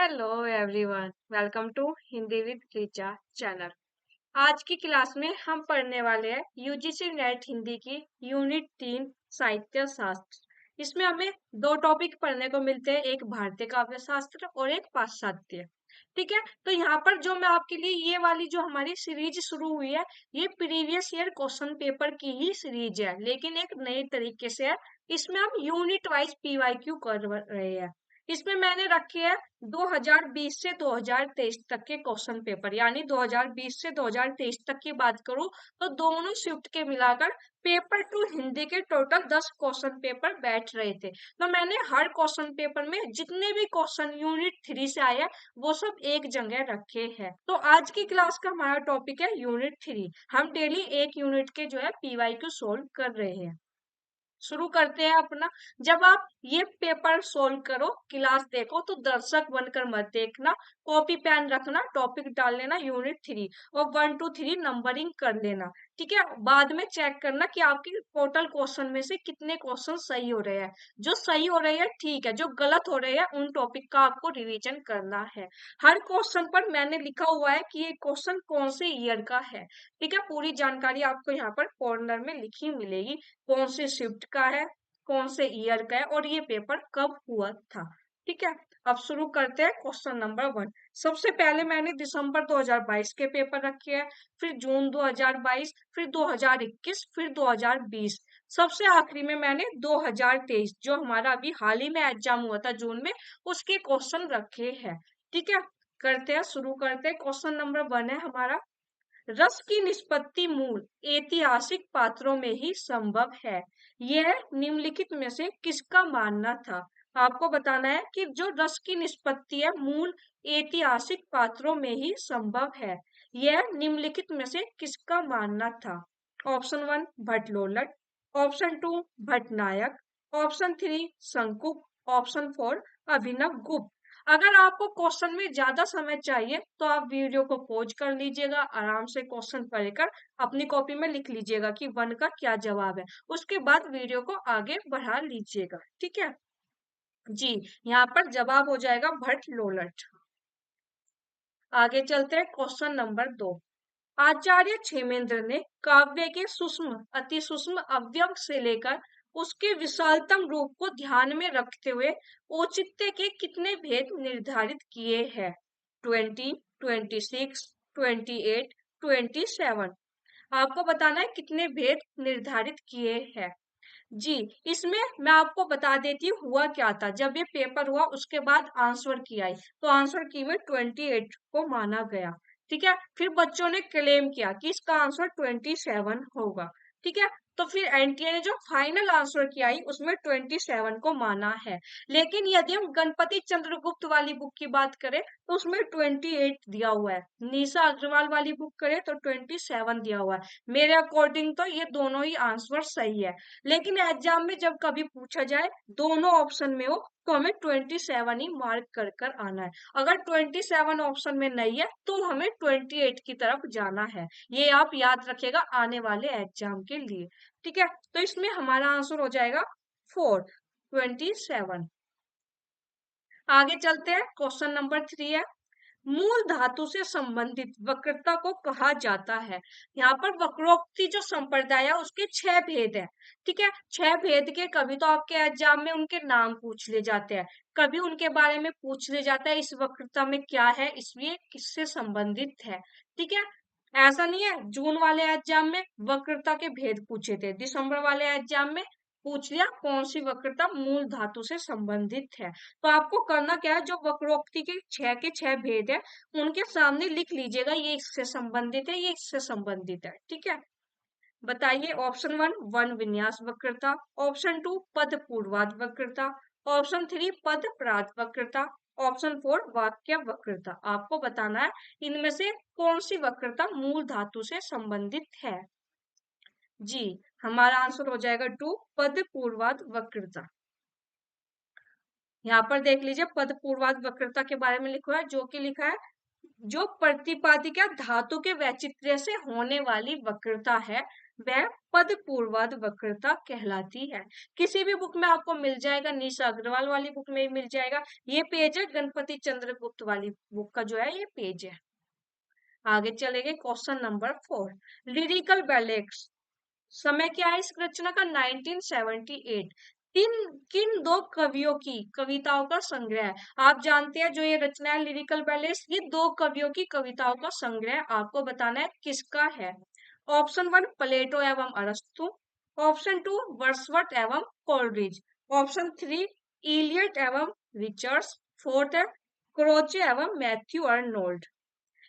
Hello everyone, welcome to Hindi with Richa channel. आज की class में हम पढ़ने वाले हैं यूजीसी नेट हिंदी की यूनिट 3 साहित्य शास्त्र। इसमें हमें दो टॉपिक पढ़ने को मिलते हैं, एक भारतीय काव्य शास्त्र और एक पाश्चात्य। ठीक है, तो यहाँ पर जो मैं आपके लिए ये वाली जो हमारी सीरीज शुरू हुई है, ये प्रीवियस ईयर क्वेश्चन पेपर की ही सीरीज है, लेकिन एक नए तरीके से है। इसमें हम यूनिट वाइज पीवाईक्यू कर रहे हैं। इसमें मैंने रखे हैं 2020 से 2023 तक के क्वेश्चन पेपर, यानी 2020 से 2023 तक की बात करूं तो दोनों शिफ्ट के मिलाकर पेपर 2 हिंदी के टोटल 10 क्वेश्चन पेपर बैठ रहे थे। तो मैंने हर क्वेश्चन पेपर में जितने भी क्वेश्चन यूनिट 3 से आए हैं वो सब एक जगह रखे हैं। तो आज की क्लास का हमारा टॉपिक है यूनिट 3। हम डेली एक यूनिट के जो है पीवाईक्यू सोल्व कर रहे हैं। शुरू करते हैं अपना। जब आप ये पेपर सोल्व करो, क्लास देखो, तो दर्शक बनकर मत देखना, कॉपी पेन रखना, टॉपिक डाल लेना यूनिट 3 और 1 2 3 नंबरिंग कर लेना। ठीक है, बाद में चेक करना कि आपके टोटल क्वेश्चन में से कितने क्वेश्चन सही हो रहे हैं। जो सही हो रहे हैं ठीक है, जो गलत हो रहे हैं उन टॉपिक का आपको रिवीजन करना है। हर क्वेश्चन पर मैंने लिखा हुआ है कि ये क्वेश्चन कौन से ईयर का है। ठीक है, पूरी जानकारी आपको यहाँ पर कॉर्नर में लिखी मिलेगी, कौन से शिफ्ट का है, कौन से ईयर का है और ये पेपर कब हुआ था। ठीक है, अब शुरू करते हैं क्वेश्चन नंबर 1। सबसे पहले मैंने दिसंबर 2022 के पेपर रखे हैं, फिर जून 2022, फिर 2021, फिर 2020, सबसे आखिरी में मैंने 2023 जो हमारा अभी हाल ही में एग्जाम हुआ था जून में, उसके क्वेश्चन रखे हैं। ठीक है, करते हैं, शुरू करते हैं। क्वेश्चन नंबर 1 है हमारा, रस की निष्पत्ति मूल ऐतिहासिक पात्रों में ही संभव है, यह निम्नलिखित में से किसका मानना था। आपको बताना है कि जो रस की निष्पत्ति है मूल ऐतिहासिक पात्रों में ही संभव है, यह निम्नलिखित में से किसका मानना था। Option 1 Bhattalollata, option 2 Bhattanayaka, option 3 Shankuka, option 4 Abhinavagupta. अगर आपको क्वेश्चन में ज्यादा समय चाहिए तो आप वीडियो को पॉज कर लीजिएगा, आराम से क्वेश्चन पढ़कर अपनी कॉपी में लिख लीजिएगा कि 1 का क्या जवाब है, उसके बाद वीडियो को आगे बढ़ा लीजिएगा। ठीक है जी, यहाँ पर जवाब हो जाएगा भट्ट लोलट। आगे चलते हैं, क्वेश्चन नंबर 2। आचार्य क्षेमेंद्र ने काव्य के सूक्ष्म अति सूक्ष्म अवयव से लेकर उसके विशालतम रूप को ध्यान में रखते हुए औचित्य के कितने भेद निर्धारित किए हैं। 20, 26, 28, 27। आपको बताना है कितने भेद निर्धारित किए हैं। जी, इसमें मैं आपको बता देती हूँ हुआ क्या था। जब ये पेपर हुआ उसके बाद आंसर की आई, तो आंसर की में 28 को माना गया। ठीक है, फिर बच्चों ने क्लेम किया कि इसका आंसर 27 होगा। ठीक है, तो फिर एनटीए ने जो फाइनल आंसर की आई उसमें 27 को माना है। लेकिन यदि हम गणपति चंद्रगुप्त वाली बुक की बात करें तो उसमें 28 दिया हुआ है, निशा अग्रवाल वाली बुक करें तो 27 दिया हुआ है। मेरे अकॉर्डिंग तो ये दोनों ही आंसर सही है, लेकिन एग्जाम में जब कभी पूछा जाए दोनों ऑप्शन में हो तो हमें 27 ही मार्क कर कर आना है। अगर 27 ऑप्शन में नहीं है तो हमें 28 की तरफ जाना है। ये आप याद रखिएगा आने वाले एग्जाम के लिए। ठीक है, तो इसमें हमारा आंसर हो जाएगा 4, 27। आगे चलते हैं, क्वेश्चन नंबर 3 है, मूल धातु से संबंधित वक्रता को कहा जाता है। यहाँ पर वक्रोक्ति जो संप्रदाय है उसके 6 भेद है। ठीक है, 6 भेद के कभी तो आपके एग्जाम में उनके नाम पूछ ले जाते हैं, कभी उनके बारे में पूछ ले जाता है इस वक्रता में क्या है, इसलिए किससे संबंधित है। ठीक है, ऐसा नहीं है जून वाले एग्जाम में वक्रता के भेद पूछे थे, दिसंबर वाले एग्जाम में पूछ लिया कौन सी वक्रता मूल धातु से संबंधित है। तो आपको करना क्या है, जो वक्रोक्ति के 6 भेद है उनके सामने लिख लीजिएगा, ये इससे संबंधित है, ये इससे संबंधित है। ठीक है, बताइए। ऑप्शन 1 वन विन्यास वक्रता, ऑप्शन 2 पद पूर्वाध वक्रता, ऑप्शन 3 पद प्रात वक्रता, ऑप्शन 4 वाक्य वक्रता। आपको बताना है इनमें से कौन सी वक्रता मूल धातु से संबंधित है। जी, हमारा आंसर हो जाएगा 2 पद पूर्वाध वक्रता। यहाँ पर देख लीजिए पद पूर्वाध वक्रता के बारे में लिखा है, जो कि लिखा है जो प्रतिपादिका धातु के वैचित्र्य से होने वाली वक्रता है वह पद पूर्वाध वक्रता कहलाती है। किसी भी बुक में आपको मिल जाएगा, निशा अग्रवाल वाली बुक में भी मिल जाएगा। ये पेज है गणपति चंद्रगुप्त वाली बुक का जो है ये पेज है। आगे चलेंगे क्वेश्चन नंबर 4। लिरिकल बैलेट्स समय क्या है इस रचना का? 1978। किन किन दो कवियों की कविताओं का संग्रह है? आप जानते हैं जो ये रचना है लिरिकल बैलेट्स, ये दो कवियों की कविताओं का संग्रह है। आपको बताना है किसका है। ऑप्शन 1 प्लेटो एवं अरस्तु, ऑप्शन 2 वर्ड्सवर्थ एवं कोलरिज, ऑप्शन 3 इलियट एवं रिचर्ड्स, फोर्थ है क्रोचे एवं मैथ्यू अर्नोल्ड।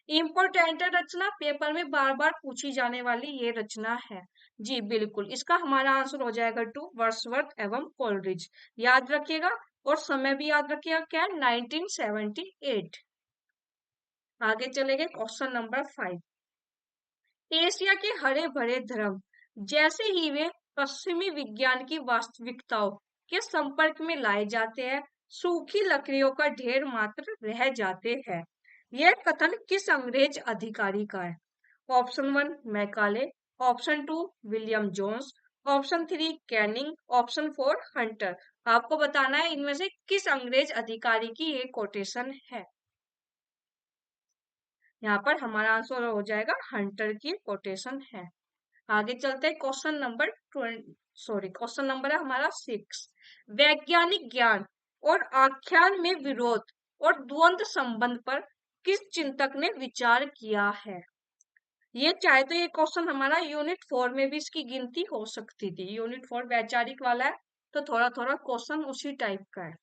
इम्पोर्टेंट रचना, पेपर में बार बार पूछी जाने वाली ये रचना है। जी बिल्कुल, इसका हमारा आंसर हो जाएगा 2 वर्ड्सवर्थ एवं कोलरिज। याद रखिएगा और समय भी याद रखिएगा, क्या 1978। आगे चलेंगे क्वेश्चन नंबर 5। एशिया के हरे भरे धर्म जैसे ही वे पश्चिमी विज्ञान की वास्तविकताओं के संपर्क में लाए जाते हैं, सूखी लकड़ियों का ढेर मात्र रह जाते हैं। यह कथन किस अंग्रेज अधिकारी का है? Option 1 Macaulay, option 2 William Jones, option 3 Canning, option 4 Hunter. आपको बताना है इनमें से किस अंग्रेज अधिकारी की ये कोटेशन है। यहाँ पर हमारा आंसर हो जाएगा हंटर की कोटेशन है। आगे चलते हैं क्वेश्चन नंबर क्वेश्चन नंबर है हमारा 6। वैज्ञानिक ज्ञान और आख्यान में विरोध और द्वंद्व संबंध पर किस चिंतक ने विचार किया है? ये चाहे तो ये क्वेश्चन हमारा यूनिट 4 में भी इसकी गिनती हो सकती थी। यूनिट 4 वैचारिक वाला है तो थोड़ा थोड़ा क्वेश्चन उसी टाइप का है।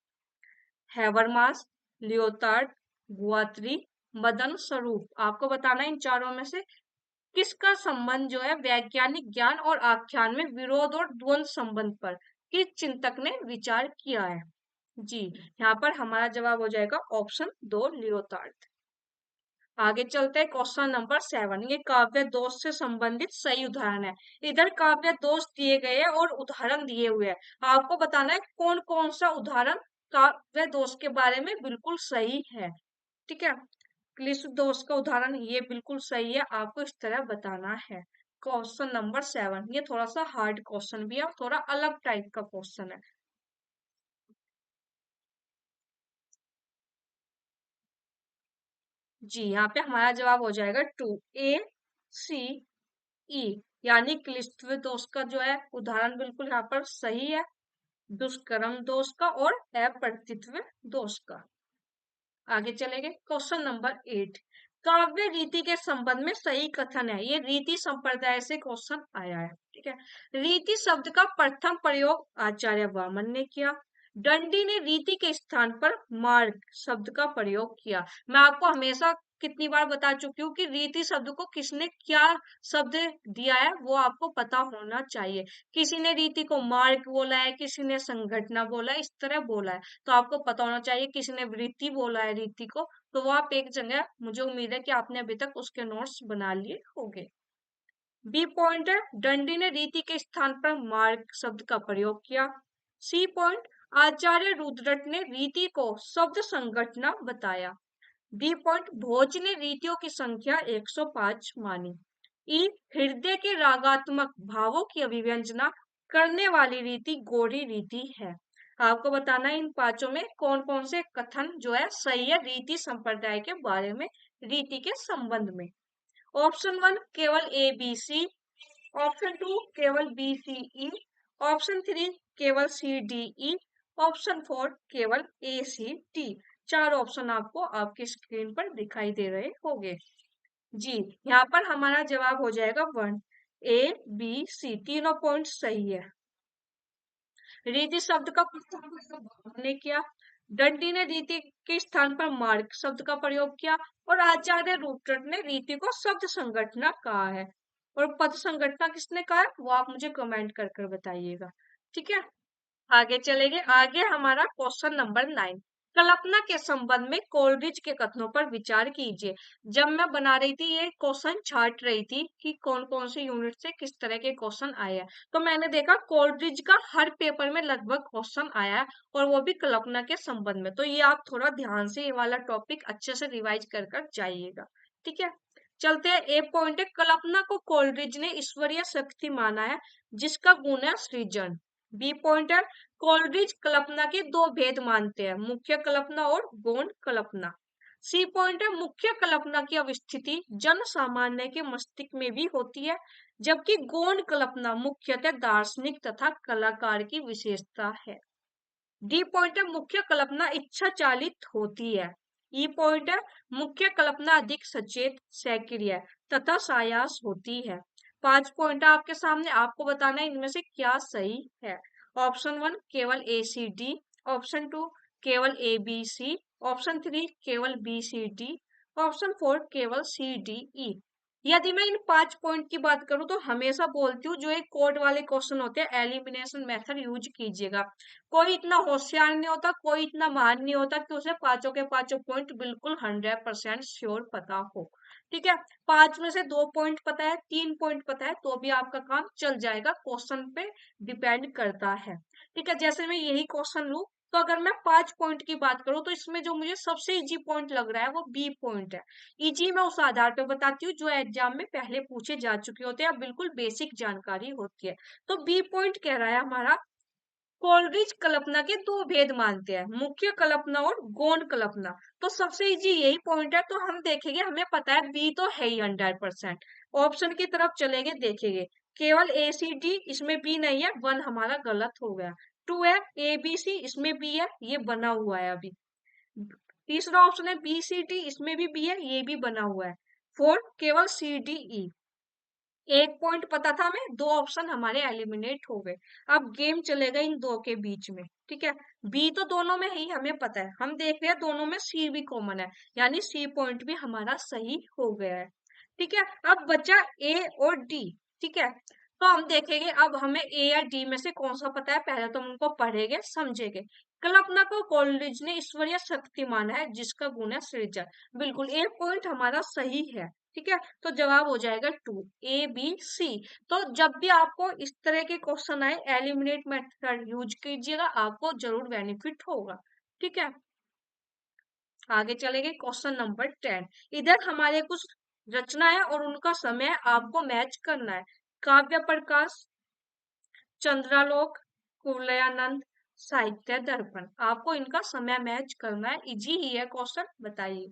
हैबरमास, लियोटार्ड, गुआत्री, मदन स्वरूप। आपको बताना है इन चारों में से किसका संबंध जो है वैज्ञानिक ज्ञान और आख्यान में विरोध और द्वंद्व संबंध पर किस चिंतक ने विचार किया है? जी यहाँ पर हमारा जवाब हो जाएगा ऑप्शन 2 लियोटार्ड। आगे चलते हैं क्वेश्चन नंबर 7। ये काव्य दोष से संबंधित सही उदाहरण है। इधर काव्य दोष दिए गए हैं और उदाहरण दिए हुए हैं। आपको बताना है कौन कौन सा उदाहरण काव्य दोष के बारे में बिल्कुल सही है। ठीक है, क्लिष्ट दोष का उदाहरण ये बिल्कुल सही है, आपको इस तरह बताना है। क्वेश्चन नंबर 7 ये थोड़ा सा हार्ड क्वेश्चन भी है, थोड़ा अलग टाइप का क्वेश्चन है। जी यहाँ पे हमारा जवाब हो जाएगा 2 ए सी ई, यानी क्लिष्ट दोष का जो है उदाहरण बिल्कुल यहाँ पर सही है, दुष्कर्म दोष का और अप्रतित्व दोष का। आगे चलेंगे क्वेश्चन नंबर 8। काव्य रीति के संबंध में सही कथन है। ये रीति संप्रदाय से क्वेश्चन आया है। ठीक है, रीति शब्द का प्रथम प्रयोग आचार्य वामन ने किया। दंडी ने रीति के स्थान पर मार्ग शब्द का प्रयोग किया। मैं आपको हमेशा कितनी बार बता चुकी हूँ कि रीति शब्द को किसने क्या शब्द दिया है वो आपको पता होना चाहिए। किसी ने रीति को मार्ग बोला है, किसी ने संघटना बोला है, इस तरह बोला है, तो आपको पता होना चाहिए। किसी ने वृत्ति बोला है रीति को, तो वो आप एक जगह, मुझे उम्मीद है कि आपने अभी तक उसके नोट्स बना लिए होंगे। बी पॉइंट है दंडी ने रीति के स्थान पर मार्ग शब्द का प्रयोग किया। सी पॉइंट आचार्य रुद्रट ने रीति को शब्द संगठना बताया। डी पॉइंट भोज ने रीतियों की संख्या 105 मानी। ई हृदय के रागात्मक भावों की अभिव्यंजना करने वाली रीति गौड़ी रीति है। आपको बताना है इन पांचों में कौन कौन से कथन जो है सही है रीति संप्रदाय के बारे में, रीति के संबंध में। ऑप्शन 1 केवल ए बी सी, ऑप्शन 2 केवल बी सी ई, ऑप्शन 3 केवल सी डी ई, ऑप्शन 4 केवल ए सी डी। चार ऑप्शन आपको आपकी स्क्रीन पर दिखाई दे रहे होंगे। जी यहाँ पर हमारा जवाब हो जाएगा 1 ए बी सी, तीनों पॉइंट सही है। रीति शब्द का प्रथम प्रयोग ने किया, दंडी ने रीति के स्थान पर मार्ग शब्द का प्रयोग किया और आचार्य रुद्रट ने रीति को शब्द संगठना कहा है। और पद संगठना किसने कहा है वो आप मुझे कमेंट कर कर बताइएगा। ठीक है, आगे चलेंगे। आगे हमारा क्वेश्चन नंबर 9। कल्पना के संबंध में कोलरिज के कथनों पर विचार कीजिए। जब मैं बना रही थी ये क्वेश्चन छाट रही थी कि कौन कौन से यूनिट से किस तरह के क्वेश्चन आए हैं, तो मैंने देखा कोलरिज का हर पेपर में लगभग क्वेश्चन आया है और वो भी कल्पना के संबंध में। तो ये आप थोड़ा ध्यान से ये वाला टॉपिक अच्छे से रिवाइज कर कर जाइएगा। ठीक है, चलते हैं, ए पॉइंट है, कल्पना को कोलरिज ने ईश्वरीय शक्ति माना है जिसका गुण है सृजन। बी पॉइंट है, कोलरिज कल्पना के दो भेद मानते हैं, मुख्य कल्पना और गौण कल्पना। सी पॉइंट है, मुख्य कल्पना की अवस्थिति जन सामान्य के मस्तिष्क में भी होती है, जबकि गौण कल्पना मुख्यतः दार्शनिक तथा कलाकार की विशेषता है। डी पॉइंट है, मुख्य कल्पना इच्छा चालित होती है। ई पॉइंट है, मुख्य कल्पना अधिक सचेत, सक्रिय तथा सायास होती है। 5 पॉइंट आपके सामने, आपको बताना है इनमें से क्या सही है। ऑप्शन 1 केवल ए सी डी, ऑप्शन 2 केवल ए बी सी, ऑप्शन 3 केवल बी सी डी, ऑप्शन 4 केवल सी डी ई। यदि मैं इन 5 पॉइंट की बात करूं तो हमेशा बोलती हूँ जो एक कोड वाले क्वेश्चन होते हैं एलिमिनेशन मेथड यूज कीजिएगा। कोई इतना होशियार नहीं होता, कोई इतना महान नहीं होता कि उसे पांचों के पांचों पॉइंट बिल्कुल 100% श्योर पता हो। ठीक है, 5 में से 2 पॉइंट पता है, 3 पॉइंट पता है, तो भी आपका काम चल जाएगा, क्वेश्चन पे डिपेंड करता है। ठीक है, जैसे मैं यही क्वेश्चन लूं, तो अगर मैं 5 पॉइंट की बात करूं तो इसमें जो मुझे सबसे इजी पॉइंट लग रहा है वो बी पॉइंट है। इजी मैं उस आधार पे बताती हूँ जो एग्जाम में पहले पूछे जा चुके होते हैं, बिल्कुल बेसिक जानकारी होती है। तो बी पॉइंट कह रहा है हमारा, कोलरिज कल्पना के दो भेद मानते हैं, मुख्य कल्पना और गौण कल्पना। तो सबसे इजी यही पॉइंट है, तो हम देखेंगे, हमें पता है बी तो है ही 100%। ऑप्शन की तरफ चलेंगे, देखेंगे केवल ए सी डी, इसमें बी नहीं है, 1 हमारा गलत हो गया। 2 है ए बी सी, इसमें बी है, ये बना हुआ है अभी। तीसरा ऑप्शन है बी सी डी, इसमें भी बी है, ये भी बना हुआ है। 4 केवल सी डी ई। एक पॉइंट पता था हमें, 2 ऑप्शन हमारे एलिमिनेट हो गए। अब गेम चलेगा इन दो के बीच में। ठीक है, बी तो दोनों में ही हमें पता है, हम देख रहे हैं दोनों में सी भी कॉमन है, यानी सी पॉइंट भी हमारा सही हो गया है। ठीक है, अब बचा ए और डी। ठीक है, तो हम देखेंगे अब हमें ए या डी में से कौन सा पता है, पहले तो हम उनको पढ़ेंगे समझेंगे। कल्पना को कोलरिज ने ईश्वरीय शक्ति माना है जिसका गुण है सृजन। बिल्कुल, एक पॉइंट हमारा सही है। ठीक है, तो जवाब हो जाएगा 2 ए बी सी। तो जब भी आपको इस तरह के क्वेश्चन आए, एलिमिनेट मेथड यूज कीजिएगा, आपको जरूर बेनिफिट होगा। ठीक है, आगे चलेंगे, क्वेश्चन नंबर 10। इधर हमारे कुछ रचना है और उनका समय आपको मैच करना है। काव्य प्रकाश, चंद्रालोक, कुवलयानंद, साहित्य दर्पण, आपको इनका समय मैच करना है। इजी ही है क्वेश्चन, बताइए।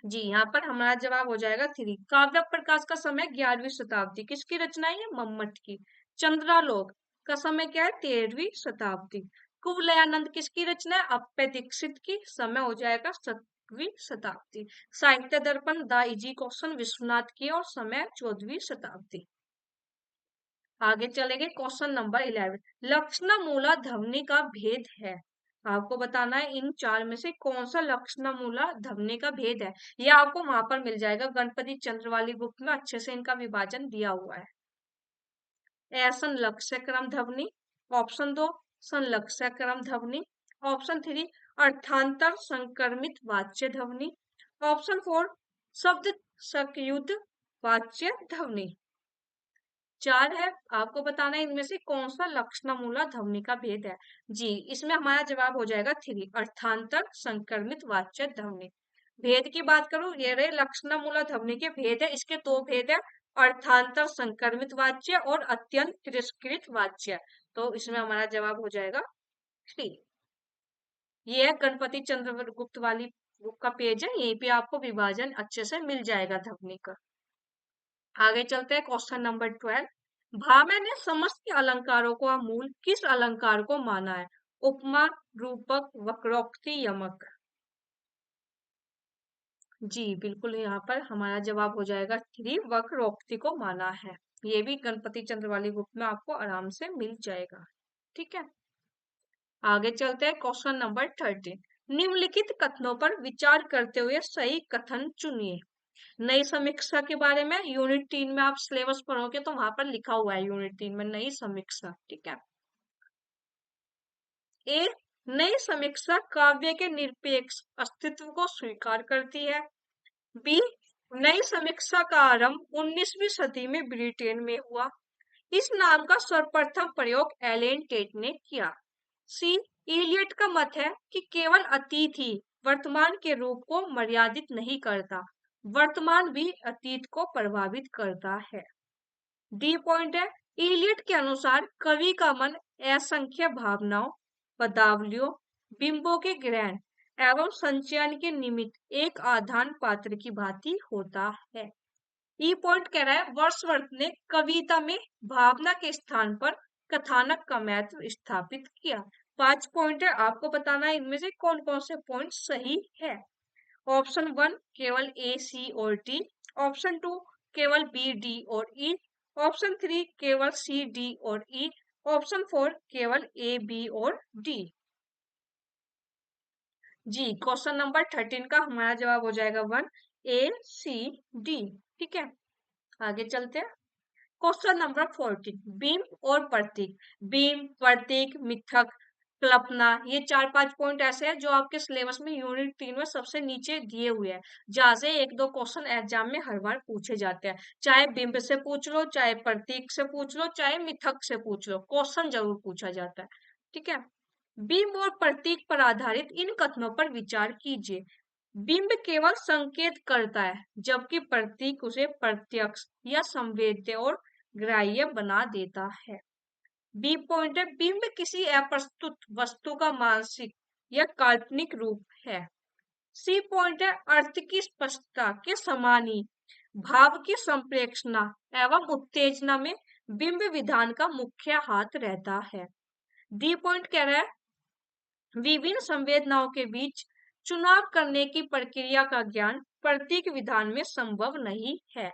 जी, यहाँ पर हमारा जवाब हो जाएगा 3। काव्य प्रकाश का समय 11वीं शताब्दी, किसकी रचना है, मम्मट की। चंद्रालोक का समय क्या है, 13वीं शताब्दी। कुवलयानंद किसकी रचना है, अप्पे दीक्षित की, समय हो जाएगा 7वीं शताब्दी। साहित्य दर्पण द इजी क्वेश्चन विश्वनाथ की, और समय 14वीं शताब्दी। आगे चलेंगे, क्वेश्चन नंबर 11। लक्षणा मूला ध्वनि का भेद है, आपको बताना है इन 4 में से कौन सा लक्षणा मूला ध्वनि का भेद है। यह आपको वहां पर मिल जाएगा, गणपति चंद्र वाली बुक में अच्छे से इनका विभाजन दिया हुआ है। ए संलक्ष्य क्रम ध्वनि, ऑप्शन 2 संलक्ष्य क्रम ध्वनि, ऑप्शन 3 अर्थांतर संक्रमित वाच्य ध्वनि, ऑप्शन 4 शब्द संयुक्त वाच्य ध्वनि। 4 है, आपको बताना है इनमें से कौन सा लक्षणमूला ध्वनि का भेद है। जी, इसमें हमारा जवाब हो जाएगा 3 अर्थांतर संक्रमित वाच्य ध्वनि। भेद की बात करूं, ये रहे लक्षणमूला ध्वनि के भेद है, इसके 2 भेद है, अर्थांतर संक्रमित वाच्य और अत्यंत तिरस्कृत वाच्य। तो इसमें हमारा जवाब हो जाएगा 3। ये है गणपति चंद्रगुप्त वाली बुक का पेज है, यहीं पे आपको विभाजन अच्छे से मिल जाएगा ध्वनि का। आगे चलते हैं, क्वेश्चन नंबर 12। भावे ने समस्त अलंकारों को मूल किस अलंकार को माना है, उपमा, रूपक, वक्रोक्ति, यमक। जी बिल्कुल, यहाँ पर हमारा जवाब हो जाएगा 3 वक्रोक्ति को माना है। ये भी गणपति चंद्र वाली बुक में आपको आराम से मिल जाएगा। ठीक है, आगे चलते हैं, क्वेश्चन नंबर 13। निम्नलिखित कथनों पर विचार करते हुए सही कथन चुनिए। नई समीक्षा के बारे में यूनिट 3 में आप सिलेबस पढ़ोगे तो वहां पर लिखा हुआ है यूनिट 3 में नई समीक्षा। ठीक है, ए नई समीक्षा काव्य के निरपेक्ष अस्तित्व को स्वीकार करती है। बी नई समीक्षा का आरंभ 19वीं सदी में ब्रिटेन में हुआ, इस नाम का सर्वप्रथम प्रयोग एलेन टेट ने किया। सी इलियट का मत है कि केवल अतीत ही वर्तमान के रूप को मर्यादित नहीं करता, वर्तमान भी अतीत को प्रभावित करता है। डी पॉइंट है, इलियट के अनुसार कवि का मन असंख्य भावनाओं, पदावलियों, बिंबों के ग्रहण एवं संचयन के निमित्त एक आधान पात्र की भांति होता है। ई पॉइंट कह रहा है, वर्ड्सवर्थ ने कविता में भावना के स्थान पर कथानक का महत्व स्थापित किया। 5 पॉइंट है, आपको बताना है इनमें से कौन कौन से पॉइंट सही है। ऑप्शन 1 केवल ए, सी और डी, ऑप्शन 2 केवल बी, डी और ई, ऑप्शन 3 केवल सी, डी और ई, ऑप्शन 4 केवल ए, बी और डी। जी, क्वेश्चन नंबर 13 का हमारा जवाब हो जाएगा 1 ए, सी, डी। ठीक है, आगे चलते हैं। क्वेश्चन नंबर 14, बिंब और प्रतीक। बिंब, प्रतीक, मिथक, कल्पना, ये 4-5 पॉइंट ऐसे हैं जो आपके सिलेबस में यूनिट 3 में सबसे नीचे दिए हुए हैं, जहां से 1-2 क्वेश्चन एग्जाम में हर बार पूछे जाते हैं। चाहे बिंब से पूछ लो, चाहे प्रतीक से पूछ लो, चाहे मिथक से पूछ लो, क्वेश्चन जरूर पूछा जाता है। ठीक है, बिंब और प्रतीक पर आधारित इन कथनों पर विचार कीजिए। बिंब केवल संकेत करता है, जबकि प्रतीक उसे प्रत्यक्ष या संवेद्य और ग्राह्य बना देता है। बी पॉइंट है, बिंब किसी अप्रस्तुत वस्तु का मानसिक या काल्पनिक रूप है। सी पॉइंट है, अर्थ की स्पष्टता के समान ही भाव की संप्रेषणा एवं उत्तेजना में बिंब विधान का मुख्य हाथ रहता है। डी पॉइंट कह रहा है, विभिन्न संवेदनाओं के बीच चुनाव करने की प्रक्रिया का ज्ञान प्रतीक विधान में संभव नहीं है।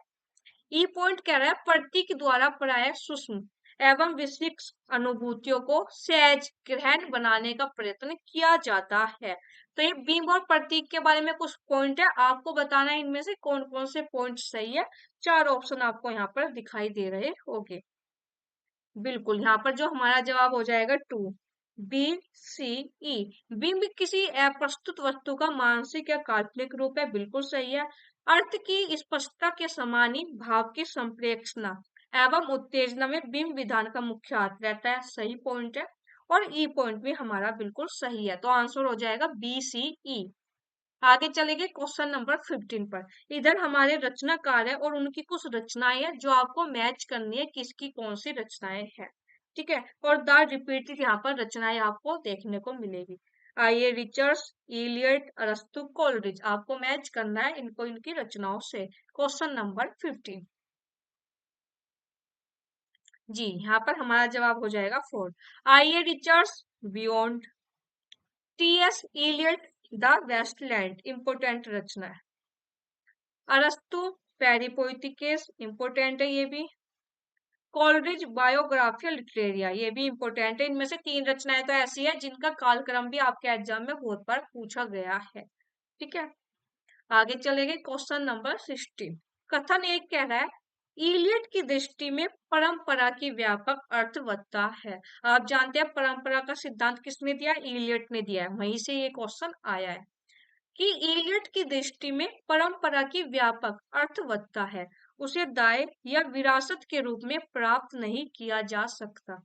ई पॉइंट कह रहा है, प्रतीक द्वारा प्रायः सूक्ष्म एवं विशिष्ट अनुभूतियों को सहज ग्रहण बनाने का प्रयत्न किया जाता है। तो ये बिंब और प्रतीक के बारे में कुछ पॉइंट है, आपको बताना है इनमें से कौन कौन से पॉइंट सही है। 4 ऑप्शन आपको यहाँ पर दिखाई दे रहे होंगे। बिल्कुल, यहाँ पर जो हमारा जवाब हो जाएगा 2 बी, सी, ई। बिंब किसी अप्रस्तुत वस्तु का मानसिक या काल्पनिक रूप है, बिल्कुल सही है। अर्थ की स्पष्टता के समान ही भाव की संप्रेषणा एवं उत्तेजना में बिंब विधान का मुख्य हाथ रहता है, सही पॉइंट है। और ई पॉइंट भी हमारा बिल्कुल सही है, तो आंसर हो जाएगा बी, सी, ई। आगे चलेंगे क्वेश्चन नंबर 15 पर। इधर हमारे रचनाकार है और उनकी कुछ रचनाएं हैं जो आपको मैच करनी है किसकी कौन सी रचनाएं हैं। ठीक है, और द रिपीटेड यहाँ पर रचनाएं आपको देखने को मिलेगी। आइए, रिचर्ड्स, इलियट, अरस्तु, कोलरिज, आपको मैच करना है इनको इनकी रचनाओं से। Question number 15। जी, यहाँ पर हमारा जवाब हो जाएगा 4। आइए, Richards, beyond, T S. Eliot, the wasteland, important रचना है। अरस्तु, पेरिपोइथिकेस, इंपोर्टेंट है ये भी। कोलरिज, बायोग्राफिया लिटरेरिया, ये भी इंपोर्टेंट है। इनमें से 3 रचनाएं तो ऐसी है जिनका कालक्रम भी आपके एग्जाम में बहुत बार पूछा गया है। ठीक है, आगे चलेंगे क्वेश्चन नंबर 16। कथन 1 कह रहा है, इलियट की दृष्टि में परंपरा की व्यापक अर्थवत्ता है। आप जानते हैं परंपरा का सिद्धांत किसने दिया, इलियट ने दिया है, वहीं से ये क्वेश्चन आया है कि इलियट की दृष्टि में परंपरा की व्यापक अर्थवत्ता है, उसे दाय या विरासत के रूप में प्राप्त नहीं किया जा सकता,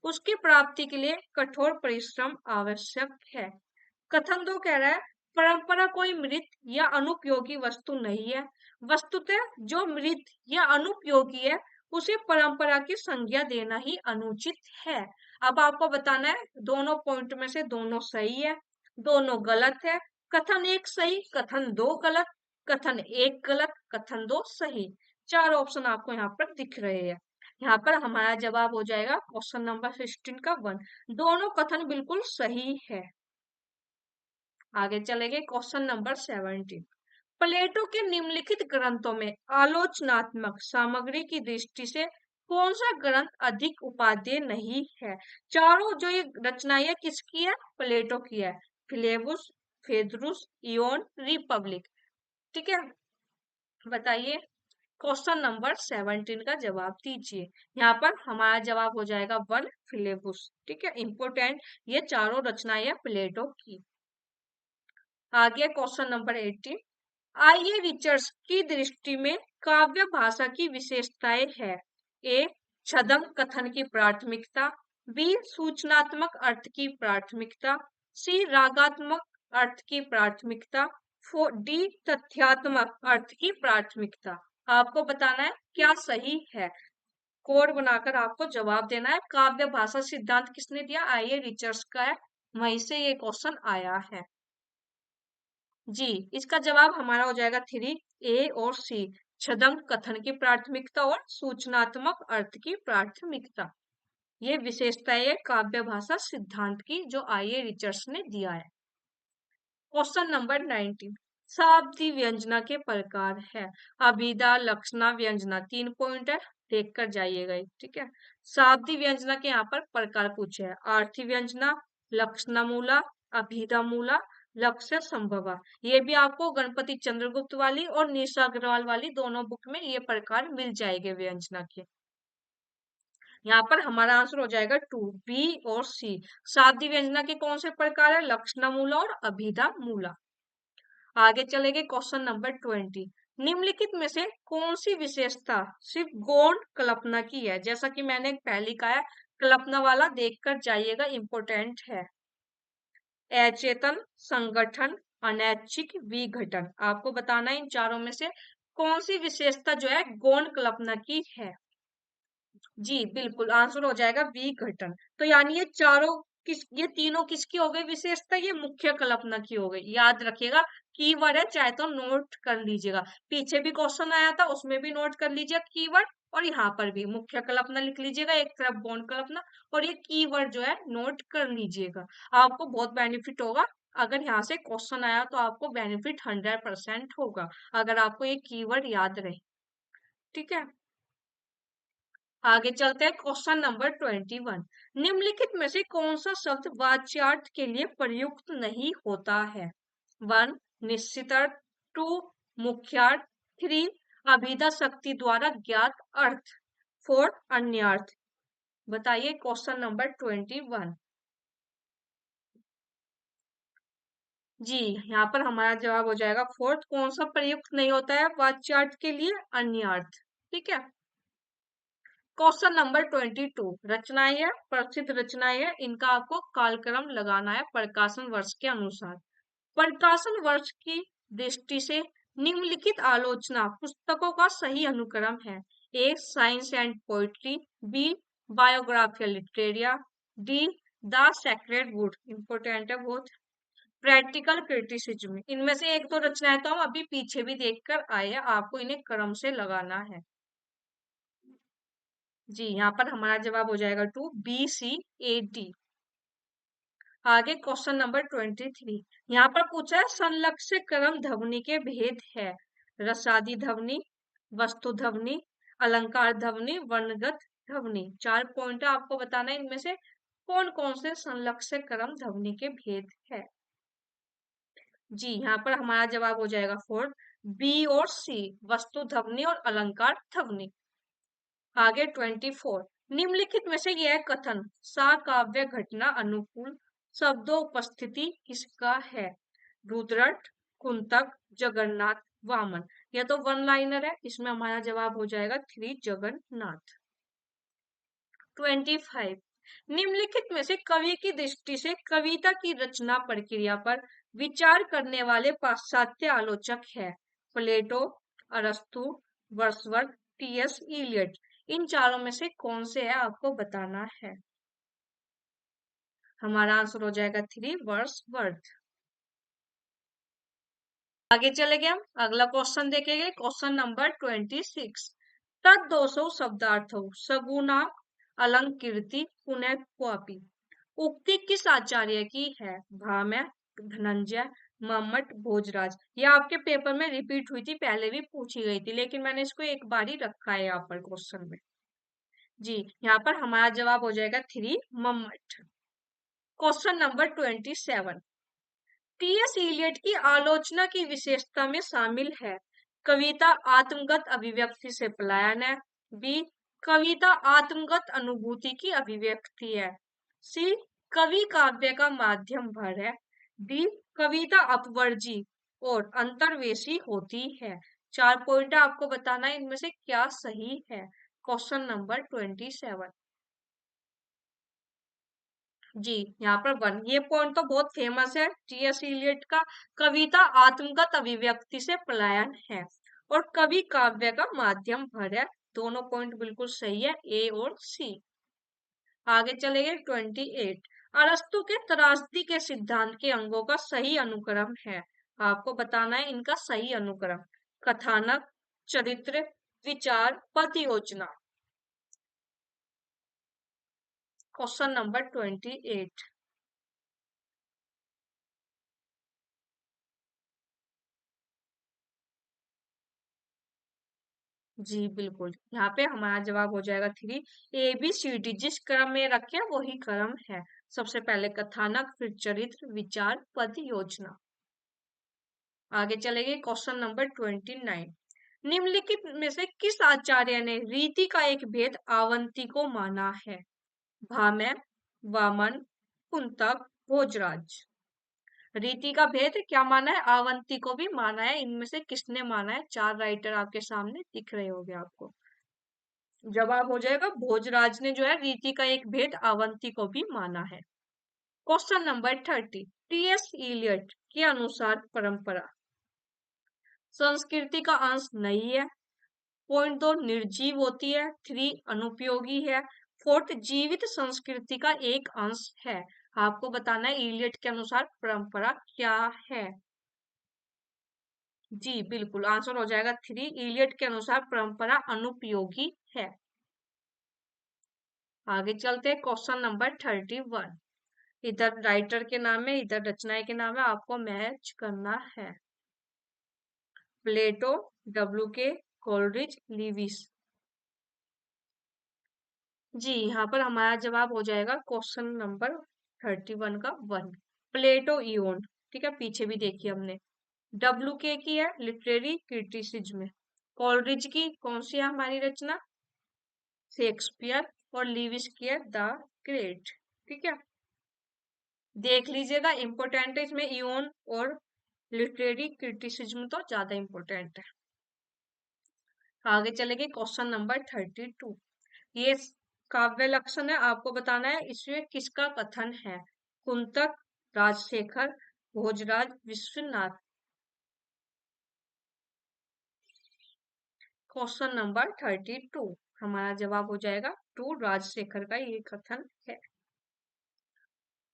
उसकी प्राप्ति के लिए कठोर परिश्रम आवश्यक है। कथन 2 कह रहा है, परंपरा कोई मृत या अनुपयोगी वस्तु नहीं है, वस्तुतः जो मृत या अनुपयोगी है उसे परंपरा की संज्ञा देना ही अनुचित है। अब आपको बताना है दोनों पॉइंट में से दोनों सही है, दोनों गलत है। कथन 1 सही, कथन 2 गलत, कथन 1 गलत, कथन 2 सही। 4 ऑप्शन आपको यहाँ पर दिख रहे हैं। यहाँ पर हमारा जवाब हो जाएगा क्वेश्चन नंबर 16 का 1। दोनों कथन बिल्कुल सही है। आगे चलेंगे क्वेश्चन नंबर 17। प्लेटो के निम्नलिखित ग्रंथों में आलोचनात्मक सामग्री की दृष्टि से कौन सा ग्रंथ अधिक उपादेय नहीं है। चारों जो ये रचनाएं किसकी है, प्लेटो की है। फिलेबुस, फेदरुस, इयोन, रिपब्लिक। ठीक है, बताइए, क्वेश्चन नंबर 17 का जवाब दीजिए। यहाँ पर हमारा जवाब हो जाएगा 1 फिलेबुस। ठीक है, इंपोर्टेंट, ये चारों रचनाएं हैं प्लेटो की। आगे क्वेश्चन नंबर 18। आइए, रिचर्ड्स की दृष्टि में काव्य भाषा की विशेषताएं है। ए, छद्म कथन की प्राथमिकता, बी, सूचनात्मक अर्थ की प्राथमिकता, सी, रागात्मक अर्थ की प्राथमिकता, डी तथ्यात्मक अर्थ की प्राथमिकता। आपको बताना है क्या सही है, कोड बनाकर आपको जवाब देना है। काव्य भाषा सिद्धांत किसने दिया? आइए रिचर्स का है, वहीं से ये क्वेश्चन आया है। जी, इसका जवाब हमारा हो जाएगा 3 ए और सी, छद्म कथन की प्राथमिकता और सूचनात्मक अर्थ की प्राथमिकता। ये विशेषता है काव्य भाषा सिद्धांत की जो आई रिचर्स ने दिया है। क्वेश्चन नंबर 19, शाब्दी व्यंजना के प्रकार है। अभिधा, लक्षणा, व्यंजना, 3 पॉइंट है, देख कर जाइएगा, ठीक है। शाब्दी व्यंजना के यहाँ पर प्रकार पूछे हैं, आर्थी व्यंजना, लक्षणा मूला, अभिधा मूला, लक्ष्य संभवा। ये भी आपको गणपति चंद्रगुप्त वाली और निशा अग्रवाल वाली दोनों बुक में ये प्रकार मिल जाएंगे व्यंजना के। यहाँ पर हमारा आंसर हो जाएगा 2 बी और सी। शाब्दी व्यंजना के कौन से प्रकार है? लक्षणा मूला और अभिधा मूला। आगे चलेंगे क्वेश्चन नंबर 20, निम्नलिखित में से कौन सी विशेषता सिर्फ गौण कल्पना की है? जैसा कि मैंने पहले कहा है, कल्पना वाला देखकर जाइएगा, इंपॉर्टेंट है। अचेतन, संगठन, अनैच्छिक, विघटन। आपको बताना है इन चारों में से कौन सी विशेषता जो है गौण कल्पना की है। जी बिल्कुल, आंसर हो जाएगा विघटन। तो यानी ये चारों ये तीनों किसकी हो गई विशेषता? ये मुख्य कल्पना की हो गई। याद रखिएगा, कीवर्ड है, चाहे तो नोट कर लीजिएगा। पीछे भी क्वेश्चन आया था, उसमें भी नोट कर लीजिएगा कीवर्ड, और यहाँ पर भी मुख्य कल्पना लिख लीजिएगा एक तरफ, गौण कल्पना, और ये कीवर्ड जो है नोट कर लीजिएगा। आपको बहुत बेनिफिट होगा। अगर यहाँ से क्वेश्चन आया तो आपको बेनिफिट 100% होगा, अगर आपको ये कीवर्ड याद रहे, ठीक है। आगे चलते हैं क्वेश्चन नंबर 21, निम्नलिखित में से कौन सा शब्द वाच्यार्थ के लिए प्रयुक्त नहीं होता है? 1 निश्चित अर्थ, 2 मुख्यार्थ, 3 अभिधा शक्ति द्वारा ज्ञात अर्थ, 4 अन्य अर्थ। बताइए क्वेश्चन नंबर 21। जी, यहाँ पर हमारा जवाब हो जाएगा 4, कौन सा प्रयुक्त नहीं होता है वाच्यार्थ के लिए? अन्य अर्थ, ठीक है। क्वेश्चन नंबर 22, रचनाएं है, प्रसिद्ध रचनाएं है, इनका आपको कालक्रम लगाना है प्रकाशन वर्ष के अनुसार। प्रकाशन वर्ष की दृष्टि से निम्नलिखित आलोचना पुस्तकों का सही अनुक्रम है। A science and poetry, B biographia literaria, D the sacred wood, important है बहुत, प्रैक्टिकल क्रिटिसिज्म। इनमें से एक दो रचनाएं तो हम अभी पीछे भी देखकर आए हैं, आपको इन्हें क्रम से लगाना है। जी, यहाँ पर हमारा जवाब हो जाएगा 2 BCAD। आगे क्वेश्चन नंबर 23, यहाँ पर पूछा है संलक्ष्य क्रम ध्वनि के भेद है। रसादी ध्वनि, वस्तु ध्वनि, अलंकार ध्वनि, वर्णगत ध्वनि। 4 पॉइंट आपको बताना है, इनमें से कौन कौन से संलक्ष्य क्रम ध्वनि के भेद है। जी, यहाँ पर हमारा जवाब हो जाएगा 4 बी और सी, वस्तु ध्वनि और अलंकार ध्वनि। आगे 24, निम्नलिखित में से यह कथन साकाव्य घटना अनुकूल शब्दों उपस्थिति किसका है? रुद्रट, कुंतक, जगन्नाथ, वामन। यह तो वन लाइनर है, इसमें हमारा जवाब हो जाएगा 3 जगन्नाथ। 25, निम्नलिखित में से कवि की दृष्टि से कविता की रचना प्रक्रिया पर विचार करने वाले पाश्चात्य आलोचक है। प्लेटो, अरस्तु, वर्ड्सवर्थ, टी.एस. इलियट। इन चारों में से कौन से है आपको बताना है। हमारा आंसर हो जाएगा 3 वर्ड्सवर्थ। आगे चले गए, हम अगला क्वेश्चन देखेंगे, क्वेश्चन नंबर 26, तद्दोषौ शब्दार्थौ सगुना अलंकृति पुनः क्वापि। उक्ति किस आचार्य की है? भामह, धनंजय, मम्मट, भोजराज। यह आपके पेपर में रिपीट हुई थी, पहले भी पूछी गई थी, लेकिन मैंने इसको एक बार ही रखा है यहाँ पर क्वेश्चन में। जी, यहाँ पर हमारा जवाब हो जाएगा 3 Mammata. Question number 27, T S. Eliot की आलोचना की विशेषता में शामिल है। कविता आत्मगत अभिव्यक्ति से पलायन है, बी कविता आत्मगत अनुभूति की अभिव्यक्ति है, सी कवि काव्य का माध्यम भर है, डी कविता अपवर्जी और अंतर्वेशी होती है। 4 पॉइंट आपको बताना है, इनमें से क्या सही है। Question number 27। जी, यहाँ पर वन, ये पॉइंट तो बहुत फेमस है, टी.एस. इलियट का कविता आत्मगत अभिव्यक्ति से पलायन है और कवि काव्य का माध्यम भर है। दोनों पॉइंट बिल्कुल सही है, ए और सी। आगे चलेंगे 28। अरस्तु के त्रासदी के सिद्धांत के अंगों का सही अनुक्रम है। आपको बताना है इनका सही अनुक्रम। कथानक, चरित्र, विचार, पद योजना। Question number 28। जी बिल्कुल, यहाँ पे हमारा जवाब हो जाएगा three. A B C D जिस क्रम में रखे वही क्रम है। सबसे पहले कथानक, फिर चरित्र, विचार, पद योजना। आगे चलेंगे क्वेश्चन नंबर 29। निम्नलिखित में से किस आचार्य ने रीति का एक भेद अवंती को माना है? भामह, वामन, कुंतक, भोजराज। रीति का भेद क्या माना है? अवंती को भी माना है। इनमें से किसने माना है? चार राइटर आपके सामने दिख रहे होंगे आपको। जवाब हो जाएगा भोजराज ने जो है रीति का एक भेद अवंती को भी माना है। Question number 30। टी.एस. इलियट के अनुसार परंपरा संस्कृति का अंश नहीं है। पॉइंट दो, निर्जीव होती है। थ्री, अनुपयोगी है। फोर्थ, जीवित संस्कृति का एक अंश है। आपको बताना है इलियट के अनुसार परंपरा क्या है। जी बिल्कुल, आंसर हो जाएगा थ्री। इलियट के अनुसार परंपरा अनुपयोगी है। आगे चलते हैं क्वेश्चन नंबर 31। इधर राइटर के नाम है, इधर रचनाएं के नाम है, आपको मैच करना है। प्लेटो, डब्ल्यू के, कोलरिज, लीविस। जी, यहाँ पर हमारा जवाब हो जाएगा क्वेश्चन नंबर 31 का वन। प्लेटो इयोन, ठीक है, पीछे भी देखी हमने। डब्ल्यू के की है लिटरेरी क्रिटिसिज्म। कोलरिज की कौन सी है हमारी रचना? शेक्सपियर। और लीविस की है द ग्रेट। ठीक है, देख लीजिएगा, इंपॉर्टेंट है इसमें इयोन और लिटरेरी क्रिटिसिज्म तो ज्यादा इंपॉर्टेंट है। आगे चलेंगे क्वेश्चन नंबर 32। ये काव्य लक्षण है, आपको बताना है इसमें किसका कथन है? कुंतक, राजशेखर, भोजराज, विश्वनाथ। क्वेश्चन नंबर 32, हमारा जवाब हो जाएगा टू, राजशेखर का ये कथन है।